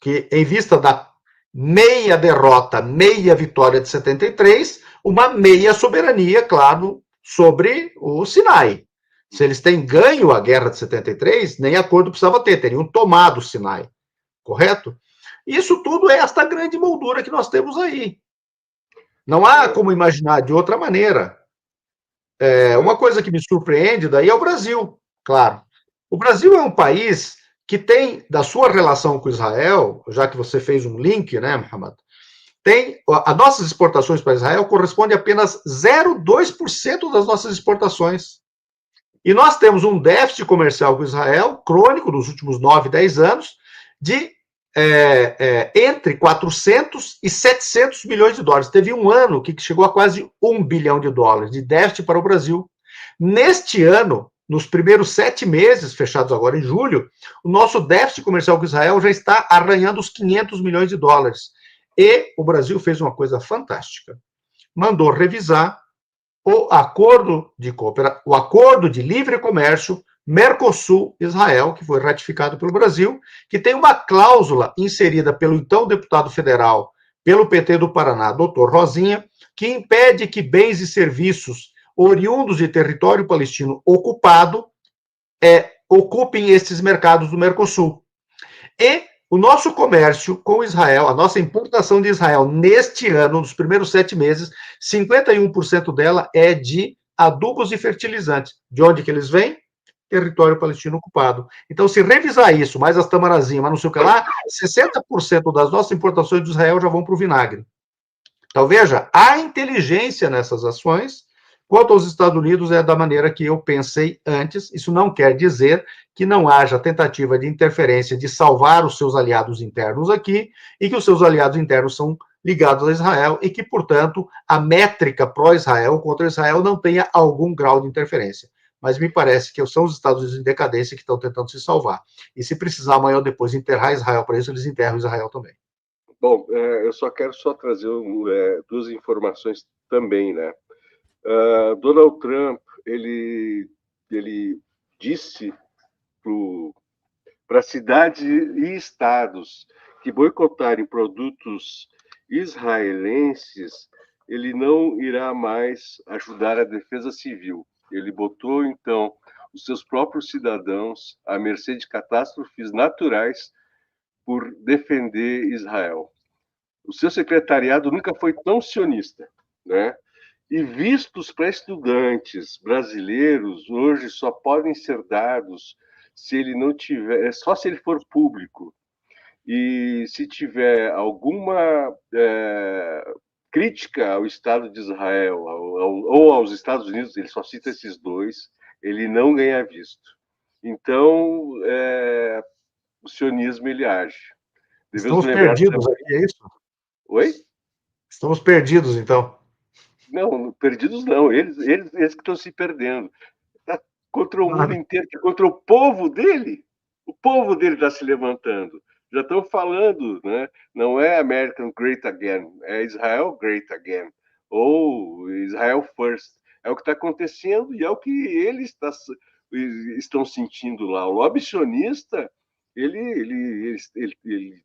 que em vista da meia derrota, meia vitória de 73, uma meia soberania, claro, sobre o Sinai. Se eles têm ganho a guerra de 73, nem acordo precisava ter, teriam tomado o Sinai, correto? Isso tudo é esta grande moldura que nós temos aí. Não há como imaginar de outra maneira. Uma coisa que me surpreende daí é o Brasil, claro. O Brasil é um país que tem, da sua relação com Israel, já que você fez um link, né, Muhammad, as nossas exportações para Israel correspondem a apenas 0,2% das nossas exportações. E nós temos um déficit comercial com Israel, crônico, nos últimos 9, 10 anos, de entre 400 e 700 milhões de dólares. Teve um ano que chegou a quase 1 bilhão de dólares de déficit para o Brasil. Neste ano, nos primeiros 7 meses, fechados agora em julho, o nosso déficit comercial com Israel já está arranhando os 500 milhões de dólares. E o Brasil fez uma coisa fantástica. Mandou revisar o acordo de livre comércio Mercosul-Israel, que foi ratificado pelo Brasil, que tem uma cláusula inserida pelo então deputado federal, pelo PT do Paraná, doutor Rosinha, que impede que bens e serviços oriundos de território palestino ocupado ocupem esses mercados do Mercosul. E o nosso comércio com Israel, a nossa importação de Israel neste ano, nos primeiros 7 meses, 51% dela é de adubos e fertilizantes. De onde que eles vêm? Território palestino ocupado. Então, se revisar isso, mais as tamarazinhas, mas não sei o que lá, 60% das nossas importações de Israel já vão para o vinagre. Então, veja, há inteligência nessas ações. Quanto aos Estados Unidos, é da maneira que eu pensei antes. Isso não quer dizer que não haja tentativa de interferência de salvar os seus aliados internos aqui e que os seus aliados internos são ligados a Israel e que, portanto, a métrica pró-Israel contra Israel não tenha algum grau de interferência. Mas me parece que são os Estados Unidos em decadência que estão tentando se salvar. E se precisar amanhã ou depois enterrar Israel para isso, eles enterram Israel também. Bom, eu só quero trazer 2 informações também, né? Donald Trump, ele disse para cidades e estados que boicotarem produtos israelenses, ele não irá mais ajudar a defesa civil. Ele botou, então, os seus próprios cidadãos à mercê de catástrofes naturais por defender Israel. O seu secretariado nunca foi tão sionista, né? E vistos para estudantes brasileiros hoje só podem ser dados se ele não tiver, só se ele for público. E se tiver alguma crítica ao Estado de Israel ou aos Estados Unidos, ele só cita esses dois, ele não ganha visto. Então, o sionismo, ele age. Estamos perdidos aqui, é isso? Oi? Estamos perdidos, então. Não, perdidos não, eles que estão se perdendo. Tá contra o mundo inteiro, contra o povo dele. O povo dele está se levantando. Já estão falando, né? Não é American Great Again, é Israel Great Again, ou Israel First. É o que está acontecendo e é o que eles estão sentindo lá. O lobby sionista, ele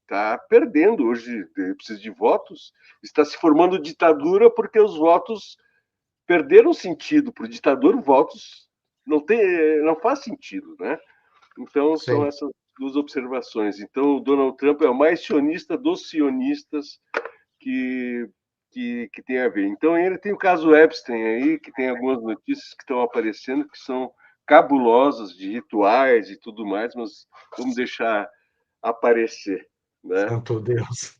está perdendo hoje, ele precisa de votos, está se formando ditadura porque os votos perderam sentido. Para o ditador, votos não faz sentido, né? Então, Sim. são essas duas observações. Então, o Donald Trump é o mais sionista dos sionistas que tem a ver. Então, ele tem o caso Epstein aí, que tem algumas notícias que estão aparecendo, que são cabulosas, de rituais e tudo mais, mas vamos deixar aparecer, né? Santo Deus.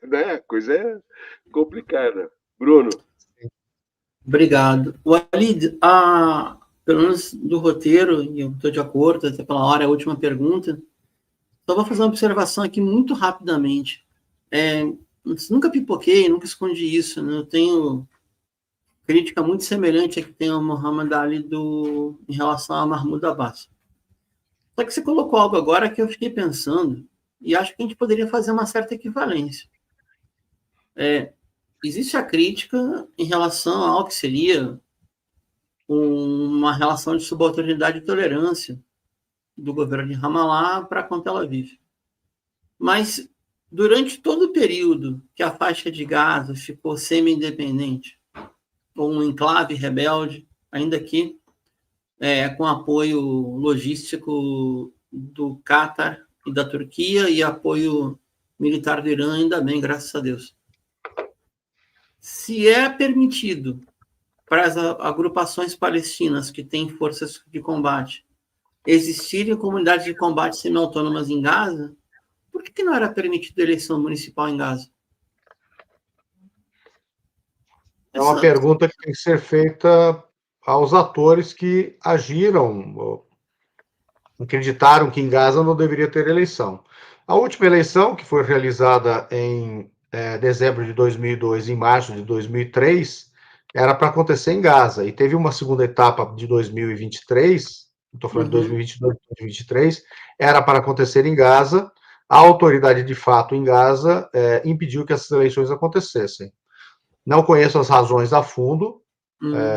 Né? A coisa é complicada. Bruno. Obrigado. Walid, pelo menos do roteiro, e eu estou de acordo, até pela hora, a última pergunta, só vou fazer uma observação aqui muito rapidamente. Nunca pipoquei, nunca escondi isso, né? Eu tenho crítica muito semelhante a que tem o Muhammad Ali em relação a Mahmoud Abbas. Só que você colocou algo agora que eu fiquei pensando, e acho que a gente poderia fazer uma certa equivalência. Existe a crítica em relação ao que seria uma relação de subalternidade e tolerância do governo de Ramallah para com Tel Aviv. Mas, durante todo o período que a faixa de Gaza ficou semi-independente, ou um enclave rebelde, ainda que com apoio logístico do Catar e da Turquia e apoio militar do Irã, ainda bem, graças a Deus. Se é permitido para as agrupações palestinas que têm forças de combate existirem comunidades de combate semi-autônomas em Gaza, por que não era permitida eleição municipal em Gaza? É uma pergunta que tem que ser feita aos atores que agiram, acreditaram que em Gaza não deveria ter eleição. A última eleição, que foi realizada em dezembro de 2002 e em março de 2003, era para acontecer em Gaza, e teve uma segunda etapa de 2023, estou falando de 2022 e 2023, era para acontecer em Gaza. A autoridade de fato em Gaza impediu que essas eleições acontecessem. Não conheço as razões a fundo,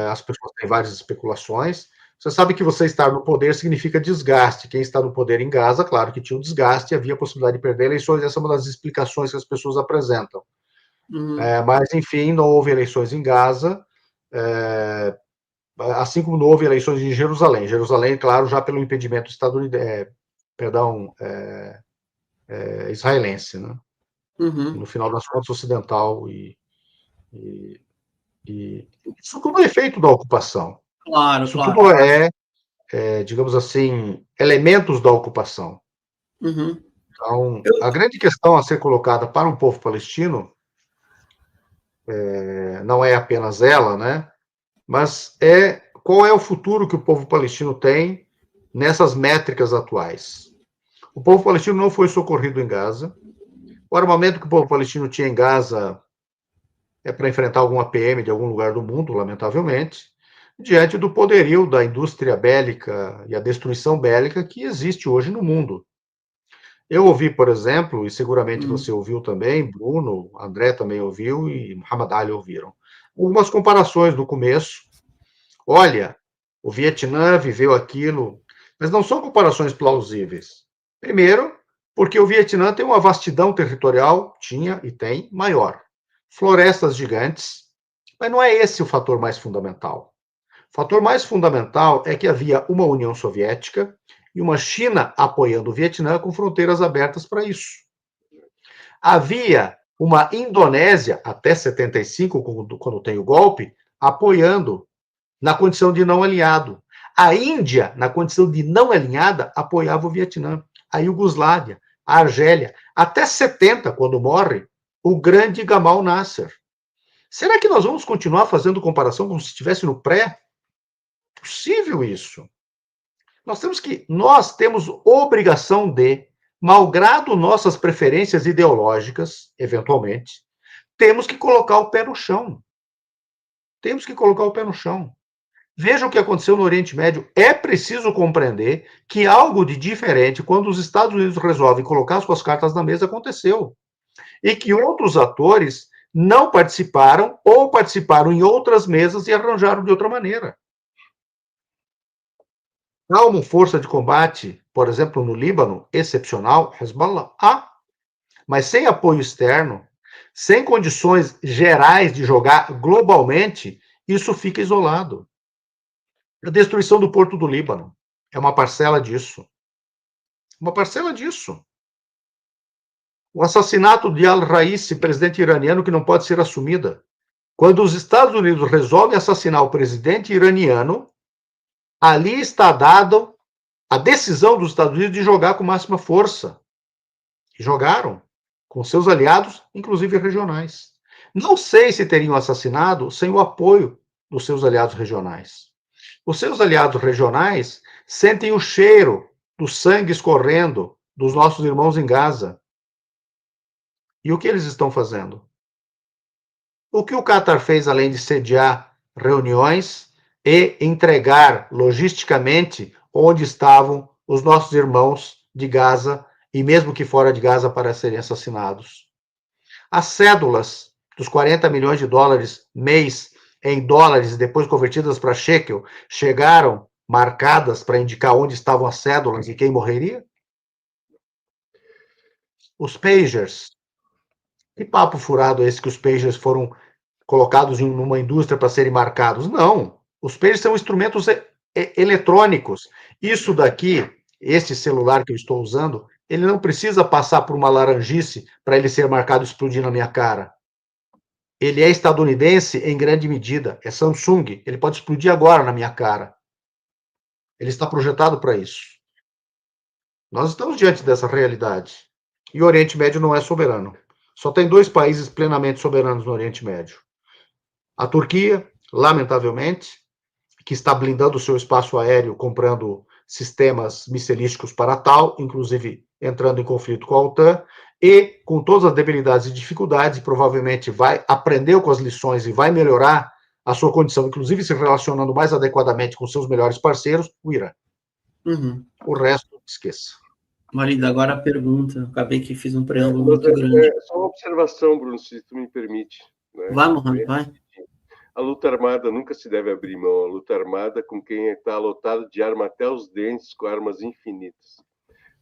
as pessoas têm várias especulações. Você sabe que você estar no poder significa desgaste. Quem está no poder em Gaza, claro que tinha um desgaste, havia a possibilidade de perder eleições, essa é uma das explicações que as pessoas apresentam. Mas, enfim, não houve eleições em Gaza, assim como não houve eleições em Jerusalém. Jerusalém, claro, já pelo impedimento israelense, né? No final das contas, ocidental isso tudo é efeito da ocupação. Claro, isso claro. tudo digamos assim, elementos da ocupação. Então, a grande questão a ser colocada para o povo palestino não é apenas ela, né? Mas qual é o futuro que o povo palestino tem nessas métricas atuais. O povo palestino não foi socorrido em Gaza. O armamento que o povo palestino tinha em Gaza é para enfrentar alguma PM de algum lugar do mundo, lamentavelmente, diante do poderio da indústria bélica e a destruição bélica que existe hoje no mundo. Eu ouvi, por exemplo, e seguramente você ouviu também, Bruno, André também ouviu e Muhammad Ali ouviram, algumas comparações no começo. Olha, o Vietnã viveu aquilo, mas não são comparações plausíveis. Primeiro, Porque o Vietnã tem uma vastidão territorial, tinha e tem, maior. Florestas gigantes, mas não é esse o fator mais fundamental. O fator mais fundamental é que havia uma União Soviética e uma China apoiando o Vietnã com fronteiras abertas para isso. Havia uma Indonésia, até 75, quando tem o golpe, apoiando na condição de não alinhado. A Índia, na condição de não alinhada, apoiava o Vietnã. A Iugoslávia, a Argélia, até 70, quando morre, o grande Gamal Nasser. Será que nós vamos continuar fazendo comparação como se estivesse no pré? Possível isso. Nós temos obrigação de, malgrado nossas preferências ideológicas, eventualmente, temos que colocar o pé no chão. Temos que colocar o pé no chão. Veja o que aconteceu no Oriente Médio. É preciso compreender que algo de diferente, quando os Estados Unidos resolvem colocar suas cartas na mesa, aconteceu. E que outros atores não participaram ou participaram em outras mesas e arranjaram de outra maneira. Há uma força de combate, por exemplo, no Líbano, excepcional, Hezbollah. Mas sem apoio externo, sem condições gerais de jogar globalmente, isso fica isolado. A destruição do Porto do Líbano é uma parcela disso. Uma parcela disso. O assassinato de al-Raisi, presidente iraniano, que não pode ser assumida. Quando os Estados Unidos resolvem assassinar o presidente iraniano, ali está dada a decisão dos Estados Unidos de jogar com máxima força. E jogaram com seus aliados, inclusive regionais. Não sei se teriam assassinado sem o apoio dos seus aliados regionais. Os seus aliados regionais sentem o cheiro do sangue escorrendo dos nossos irmãos em Gaza. E o que eles estão fazendo? O que o Qatar fez, além de sediar reuniões e entregar logisticamente onde estavam os nossos irmãos de Gaza e mesmo que fora de Gaza para serem assassinados? As cédulas dos 40 milhões de dólares mês em dólares e depois convertidas para shekel chegaram marcadas para indicar onde estavam as cédulas e quem morreria? Os pagers. Que papo furado é esse que os pagers foram colocados em uma indústria para serem marcados? Não. Os pagers são instrumentos eletrônicos. Isso daqui, esse celular que eu estou usando, ele não precisa passar por uma laranjice para ele ser marcado e explodir na minha cara. Ele é estadunidense em grande medida, é Samsung, ele pode explodir agora na minha cara. Ele está projetado para isso. Nós estamos diante dessa realidade. E o Oriente Médio não é soberano. Só tem 2 países plenamente soberanos no Oriente Médio. A Turquia, lamentavelmente, que está blindando o seu espaço aéreo, comprando sistemas missilísticos para tal, inclusive entrando em conflito com a OTAN, e com todas as debilidades e dificuldades, provavelmente aprendeu com as lições e vai melhorar a sua condição, inclusive se relacionando mais adequadamente com seus melhores parceiros, o Irã. Uhum. O resto, esqueça. Marido, agora a pergunta. Eu acabei que fiz um preâmbulo muito grande. Só uma observação, Bruno, se tu me permite. Né? Vai, Mohamed, vai. A luta armada nunca se deve abrir mão. A luta armada com quem está lotado de arma até os dentes, com armas infinitas.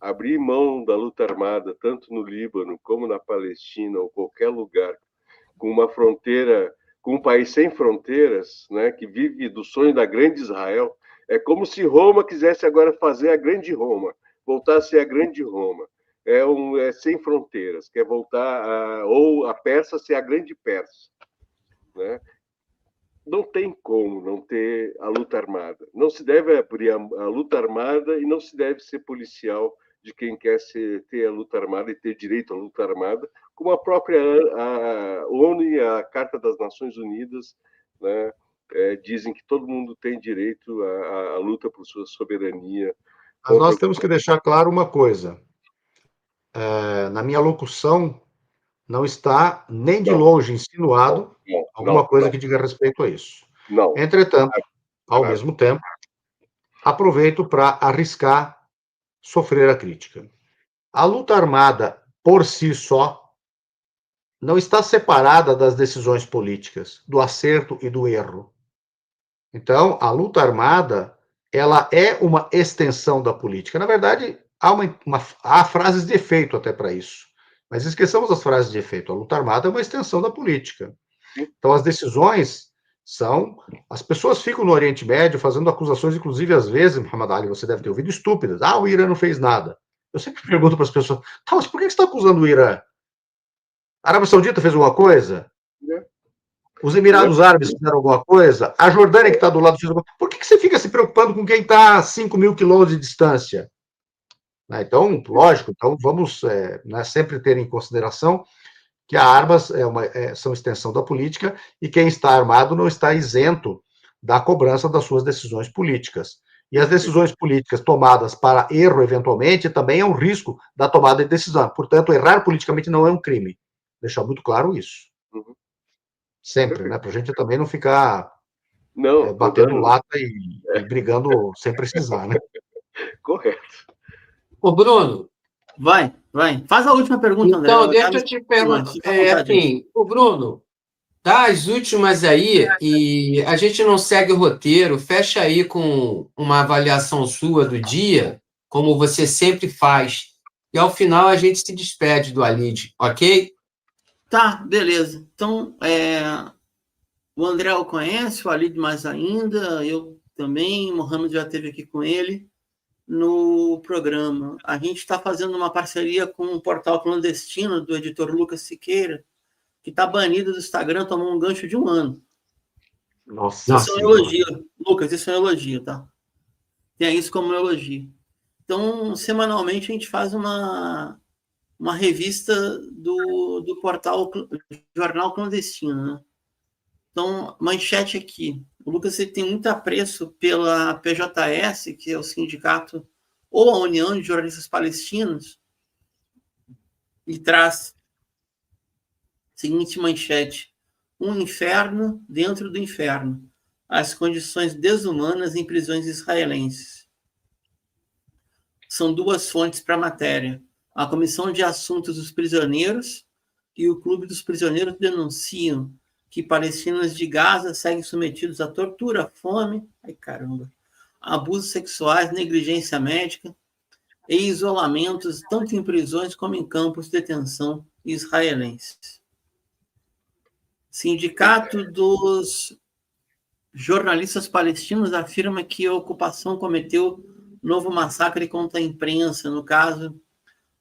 Abrir mão da luta armada, tanto no Líbano como na Palestina ou qualquer lugar, com uma fronteira, com um país sem fronteiras, né, que vive do sonho da grande Israel, é como se Roma quisesse agora fazer a grande Roma, voltar a ser a grande Roma. É sem fronteiras, quer voltar ou a Pérsia ser a grande Pérsia, né? Não tem como não ter a luta armada. Não se deve abrir a luta armada e não se deve ser policial de quem quer ter a luta armada e ter direito à luta armada, como a própria ONU e a Carta das Nações Unidas, né, dizem que todo mundo tem direito à luta por sua soberania. Mas nós temos que deixar claro uma coisa. Na minha locução, não está nem de longe insinuado alguma coisa que diga respeito a isso. Não. Entretanto, ao mesmo tempo, aproveito para arriscar sofrer a crítica. A luta armada, por si só, não está separada das decisões políticas, do acerto e do erro. Então, a luta armada, ela é uma extensão da política. Na verdade, há frases de efeito até para isso. Mas esqueçamos as frases de efeito. A luta armada é uma extensão da política. Então, as decisões são... As pessoas ficam no Oriente Médio fazendo acusações, inclusive, às vezes, Muhammad Ali, você deve ter ouvido, estúpidas. O Irã não fez nada. Eu sempre pergunto para as pessoas, mas por que você está acusando o Irã? A Arábia Saudita fez alguma coisa? Os Emirados Árabes fizeram alguma coisa? A Jordânia, que está do lado, fez alguma coisa? Por que você fica se preocupando com quem está a 5.000 quilômetros de distância? Então, lógico, vamos sempre ter em consideração que as armas são extensão da política e quem está armado não está isento da cobrança das suas decisões políticas. E as decisões políticas tomadas para erro, eventualmente, também é um risco da tomada de decisão. Portanto, errar politicamente não é um crime. Deixar muito claro isso. Sempre, né? Para a gente também não ficar batendo lata e brigando sem precisar, né? Correto. Ô, Bruno. Vai. Faz a última pergunta, André. Então, deixa eu te perguntar. O Bruno, das últimas aí, e a gente não segue o roteiro, fecha aí com uma avaliação sua do dia, como você sempre faz. E ao final a gente se despede do Alid, ok? Tá, beleza. Então, o André o conhece, o Alid mais ainda, eu também, o Mohamed já esteve aqui com ele no programa. A gente está fazendo uma parceria com um portal clandestino do editor Lucas Siqueira, que está banido do Instagram, tomou um gancho de 1 ano. Nossa. Isso é um elogio. Lucas, isso é um elogio, tá? Tenha isso como um elogio. Então, semanalmente, a gente faz uma revista do portal Jornal Clandestino, né? Então, manchete aqui. O Lucas tem muito apreço pela PJS, que é o sindicato ou a União de Jornalistas Palestinos, e traz a seguinte manchete: um inferno dentro do inferno. As condições desumanas em prisões israelenses. São 2 fontes para a matéria. A Comissão de Assuntos dos Prisioneiros e o Clube dos Prisioneiros denunciam que palestinos de Gaza seguem submetidos a tortura, fome, abusos sexuais, negligência médica e isolamentos, tanto em prisões como em campos de detenção israelenses. Sindicato dos Jornalistas Palestinos afirma que a ocupação cometeu novo massacre contra a imprensa, no caso,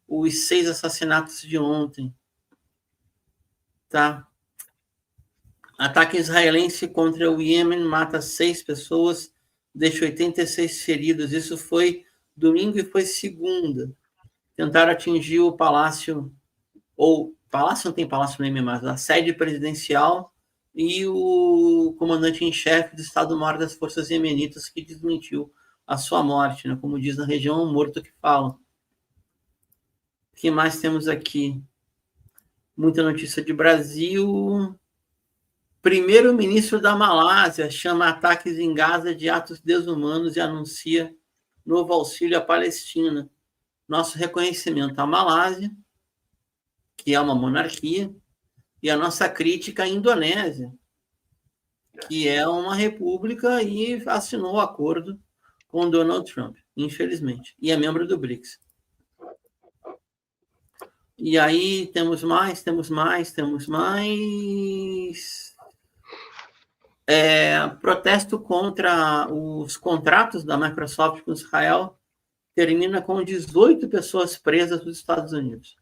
os 6 assassinatos de ontem. Tá? Ataque israelense contra o Iêmen mata 6 pessoas, deixa 86 feridos. Isso foi domingo e foi segunda. Tentaram atingir o palácio, palácio não tem palácio no Iêmen mais, a sede presidencial e o comandante em chefe do Estado-Maior das Forças Iemenitas, que desmentiu a sua morte, né? Como diz na região, um morto que fala. O que mais temos aqui? Muita notícia de Brasil. Primeiro-ministro da Malásia chama ataques em Gaza de atos desumanos e anuncia novo auxílio à Palestina. Nosso reconhecimento à Malásia, que é uma monarquia, e a nossa crítica à Indonésia, que é uma república e assinou o acordo com Donald Trump, infelizmente, e é membro do BRICS. E aí temos mais. Protesto contra os contratos da Microsoft com Israel termina com 18 pessoas presas nos Estados Unidos.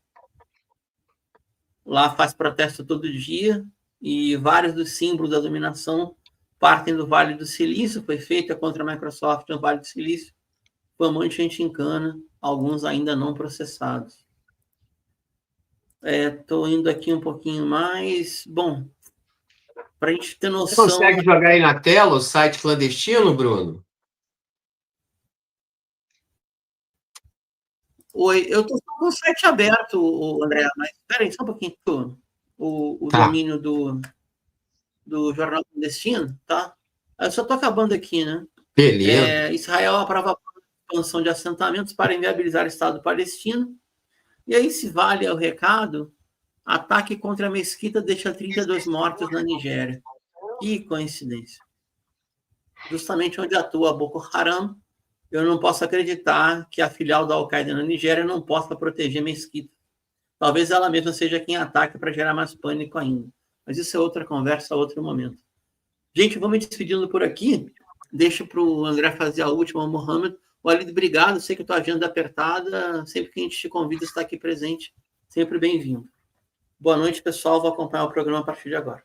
Lá faz protesto todo dia e vários dos símbolos da dominação partem do Vale do Silício. Foi feita contra a Microsoft no Vale do Silício. Foi um monte de gente em cana, alguns ainda não processados. Estou indo aqui um pouquinho mais. Bom, para a gente ter noção... Você consegue jogar aí na tela o site clandestino, Bruno? Oi, eu estou com o site aberto, André, mas espera aí só um pouquinho. O Tá. Domínio do Jornal Clandestino, tá? Eu só estou acabando aqui, né? Beleza. Israel aprova a expansão de assentamentos para inviabilizar o Estado palestino. E aí, se vale o recado, ataque contra a mesquita deixa 32 mortos na Nigéria. Que coincidência. Justamente onde atua Boko Haram. eu não posso acreditar que a filial da Al-Qaeda na Nigéria não possa proteger Mesquita. Talvez ela mesma seja quem ataque para gerar mais pânico ainda. Mas isso é outra conversa, outro momento. Gente, vou me despedindo por aqui. Deixa para o André fazer a última, Mohamed. Walid, obrigado. Sei que a tua agenda é apertada. Sempre que a gente te convida, está aqui presente. Sempre bem-vindo. Boa noite, pessoal. Vou acompanhar o programa a partir de agora.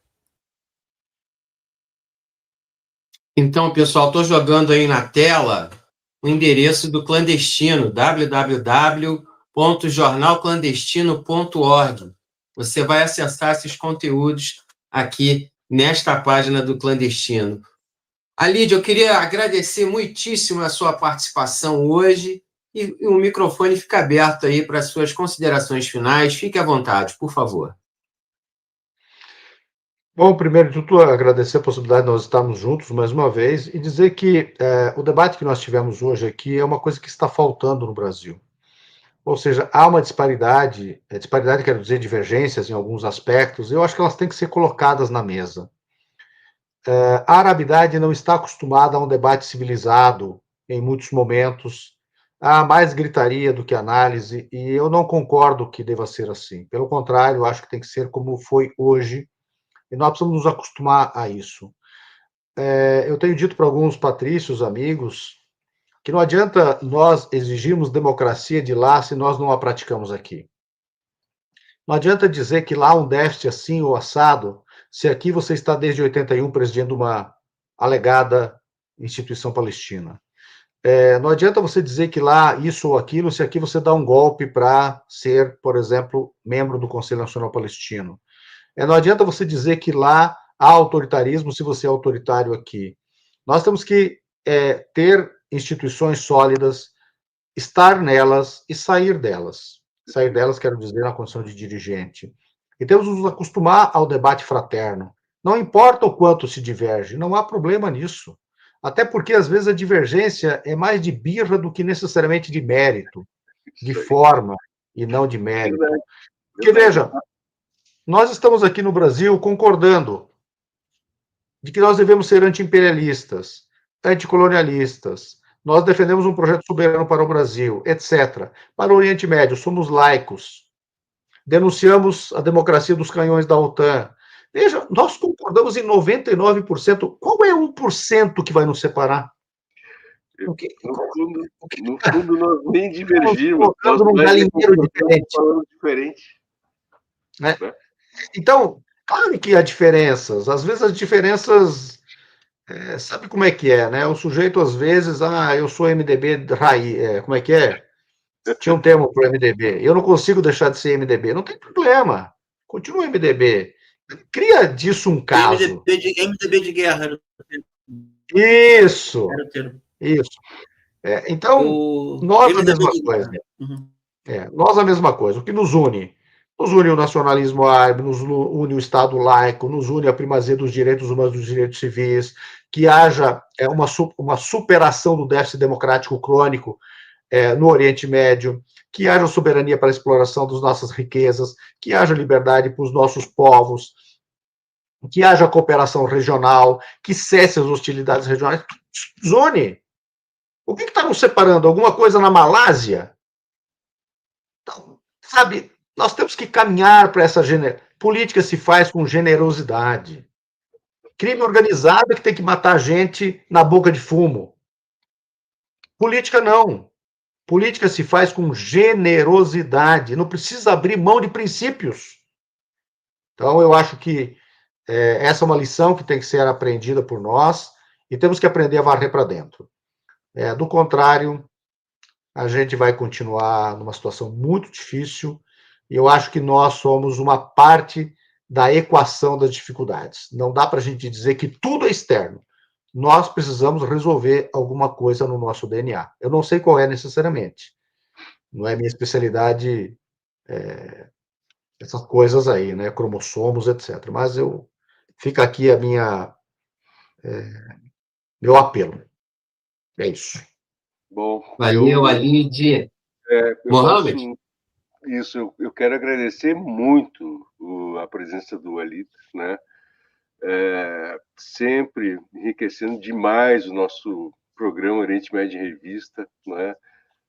Então, pessoal, estou jogando aí na tela o endereço do clandestino, www.jornalclandestino.org. Você vai acessar esses conteúdos aqui nesta página do Clandestino. Alídia, eu queria agradecer muitíssimo a sua participação hoje e o microfone fica aberto aí para as suas considerações finais. Fique à vontade, por favor. Bom, primeiro de tudo, agradecer a possibilidade de nós estarmos juntos mais uma vez e dizer que o debate que nós tivemos hoje aqui é uma coisa que está faltando no Brasil. Ou seja, há uma disparidade, quero dizer, divergências em alguns aspectos, e eu acho que elas têm que ser colocadas na mesa. A arabidade não está acostumada a um debate civilizado em muitos momentos, há mais gritaria do que análise, e eu não concordo que deva ser assim. Pelo contrário, eu acho que tem que ser como foi hoje, e nós precisamos nos acostumar a isso. Eu tenho dito para alguns patrícios, amigos, que não adianta nós exigirmos democracia de lá se nós não a praticamos aqui. Não adianta dizer que lá há um déficit assim ou assado, se aqui você está desde 81 presidindo uma alegada instituição palestina. Não adianta você dizer que lá isso ou aquilo, se aqui você dá um golpe para ser, por exemplo, membro do Conselho Nacional Palestino. Não adianta você dizer que lá há autoritarismo se você é autoritário aqui. Nós temos que ter instituições sólidas, estar nelas e sair delas. Sair delas, quero dizer, na condição de dirigente. E temos que nos acostumar ao debate fraterno. Não importa o quanto se diverge, não há problema nisso. Até porque, às vezes, a divergência é mais de birra do que necessariamente de mérito, de forma e não de mérito. Porque, veja, nós estamos aqui no Brasil concordando de que nós devemos ser anti-imperialistas, anticolonialistas, nós defendemos um projeto soberano para o Brasil, etc. Para o Oriente Médio, somos laicos, denunciamos a democracia dos canhões da OTAN. Veja, nós concordamos em 99%. Qual é 1% que vai nos separar? No fundo, nós nem divergimos. Nós num galinheiro diferente. Né? Então, claro que há diferenças. Às vezes as diferenças... sabe como é que é, né? O sujeito, às vezes, eu sou MDB raiz, como é que é? Tinha um termo para o MDB. Eu não consigo deixar de ser MDB. Não tem problema. Continua MDB. Cria disso um caso. MDB de guerra. Isso. Isso. Então, nós a mesma coisa. Nós a mesma coisa. O que nos une? Nos une o nacionalismo árabe, nos une o Estado laico, nos une a primazia dos direitos humanos, dos direitos civis, que haja uma superação do déficit democrático crônico no Oriente Médio, que haja soberania para a exploração das nossas riquezas, que haja liberdade para os nossos povos, que haja cooperação regional, que cesse as hostilidades regionais. Zone! O que está nos separando? Alguma coisa na Malásia? Então, sabe, nós temos que caminhar para essa... Política se faz com generosidade. Crime organizado é que tem que matar gente na boca de fumo. Política não. Política se faz com generosidade. Não precisa abrir mão de princípios. Então, eu acho que essa é uma lição que tem que ser aprendida por nós e temos que aprender a varrer para dentro. Do contrário, a gente vai continuar numa situação muito difícil e eu acho que nós somos uma parte da equação das dificuldades. Não dá para a gente dizer que tudo é externo. Nós precisamos resolver alguma coisa no nosso DNA. Eu não sei qual é necessariamente. Não é minha especialidade essas coisas aí, né? Cromossomos, etc. Mas fica aqui meu apelo. É isso. Bom, valeu, Walid. Mohamed? Eu quero agradecer muito a presença do Walid, né? Sempre enriquecendo demais o nosso programa Oriente Médio em Revista, né?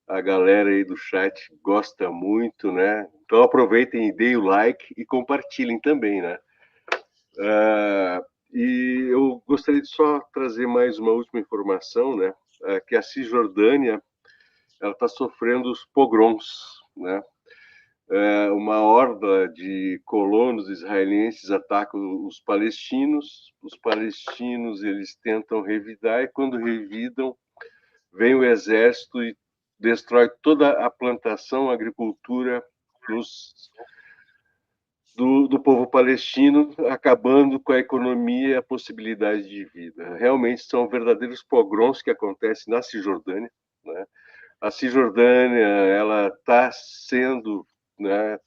A galera aí do chat gosta muito, né? Então aproveitem e deem o like e compartilhem também, né? E eu gostaria de só trazer mais uma última informação, né? Que a Cisjordânia ela está sofrendo os pogroms, né? Uma horda de colonos israelenses atacam os palestinos eles tentam revidar, e quando revidam, vem o exército e destrói toda a plantação, a agricultura do povo palestino, acabando com a economia e a possibilidade de vida. Realmente são verdadeiros pogroms que acontecem na Cisjordânia, né? A Cisjordânia ela está sendo, né,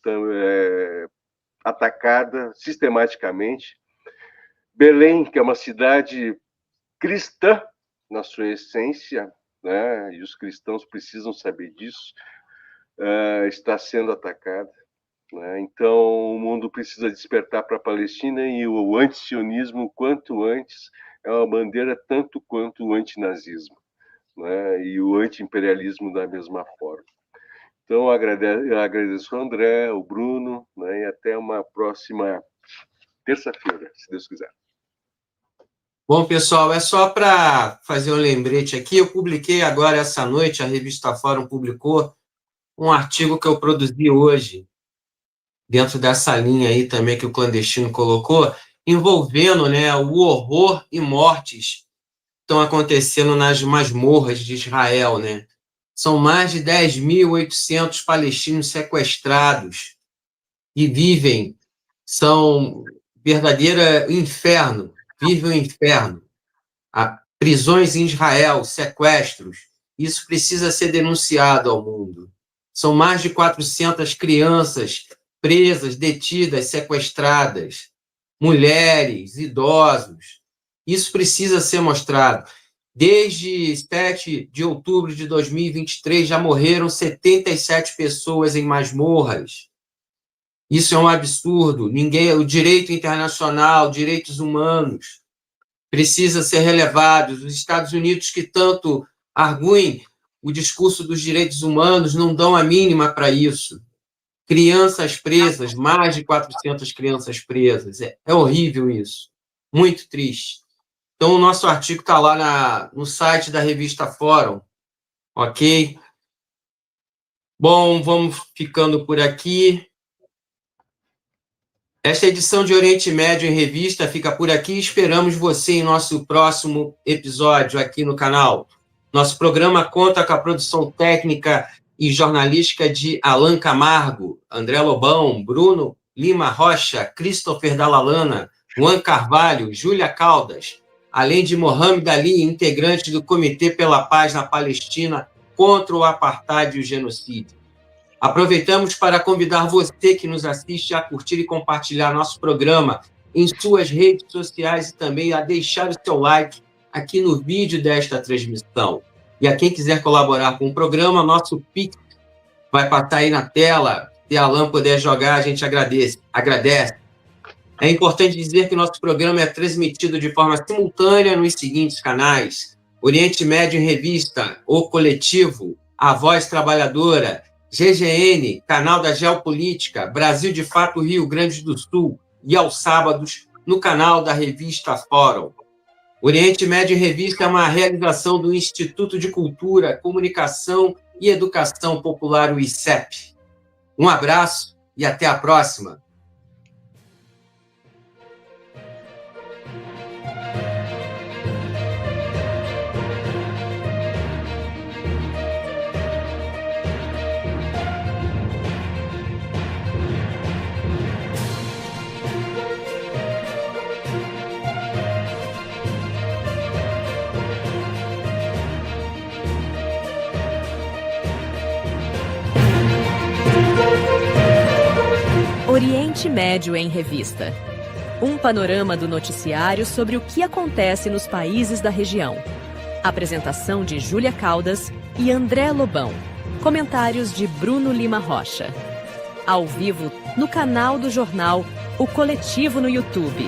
atacada sistematicamente. Belém, que é uma cidade cristã na sua essência, né, e os cristãos precisam saber disso, está sendo atacada, né? Então o mundo precisa despertar para a Palestina, e o antisionismo, quanto antes, é uma bandeira tanto quanto o antinazismo, né? E o anti-imperialismo da mesma forma. Então, eu agradeço ao André, ao Bruno, né, e até uma próxima terça-feira, se Deus quiser. Bom, pessoal, é só para fazer um lembrete aqui. Eu publiquei agora essa noite, a revista Fórum publicou um artigo que eu produzi hoje, dentro dessa linha aí também que o Clandestino colocou, envolvendo, né, o horror e mortes que estão acontecendo nas masmorras de Israel, né? São mais de 10.800 palestinos sequestrados e vivem, são verdadeiro inferno, vivem o inferno. Prisões em Israel, sequestros, isso precisa ser denunciado ao mundo. São mais de 400 crianças presas, detidas, sequestradas, mulheres, idosos. Isso precisa ser mostrado. Desde 7 de outubro de 2023, já morreram 77 pessoas em masmorras. Isso é um absurdo. O direito internacional, direitos humanos, precisa ser relevado. Os Estados Unidos, que tanto arguem o discurso dos direitos humanos, não dão a mínima para isso. Crianças presas, mais de 400 crianças presas. É horrível isso. Muito triste. Então, o nosso artigo está lá no site da revista Fórum, ok? Bom, vamos ficando por aqui. Esta edição de Oriente Médio em Revista fica por aqui. Esperamos você em nosso próximo episódio aqui no canal. Nosso programa conta com a produção técnica e jornalística de Alan Camargo, André Lobão, Bruno Lima Rocha, Christopher Dalalana, Juan Carvalho, Júlia Caldas, além de Mohamed Ali, integrante do Comitê pela Paz na Palestina contra o apartheid e o genocídio. Aproveitamos para convidar você que nos assiste a curtir e compartilhar nosso programa em suas redes sociais e também a deixar o seu like aqui no vídeo desta transmissão. E a quem quiser colaborar com o programa, nosso Pix vai passar aí na tela. Se a Alan puder jogar, a gente agradece. É importante dizer que nosso programa é transmitido de forma simultânea nos seguintes canais: Oriente Médio em Revista, O Coletivo, A Voz Trabalhadora, GGN, Canal da Geopolítica, Brasil de Fato Rio Grande do Sul, e aos sábados no canal da revista Fórum. Oriente Médio em Revista é uma realização do Instituto de Cultura, Comunicação e Educação Popular, o ICEP. Um abraço e até a próxima. Oriente Médio em Revista. Um panorama do noticiário sobre o que acontece nos países da região. Apresentação de Júlia Caldas e André Lobão. Comentários de Bruno Lima Rocha. Ao vivo no canal do jornal O Coletivo no YouTube.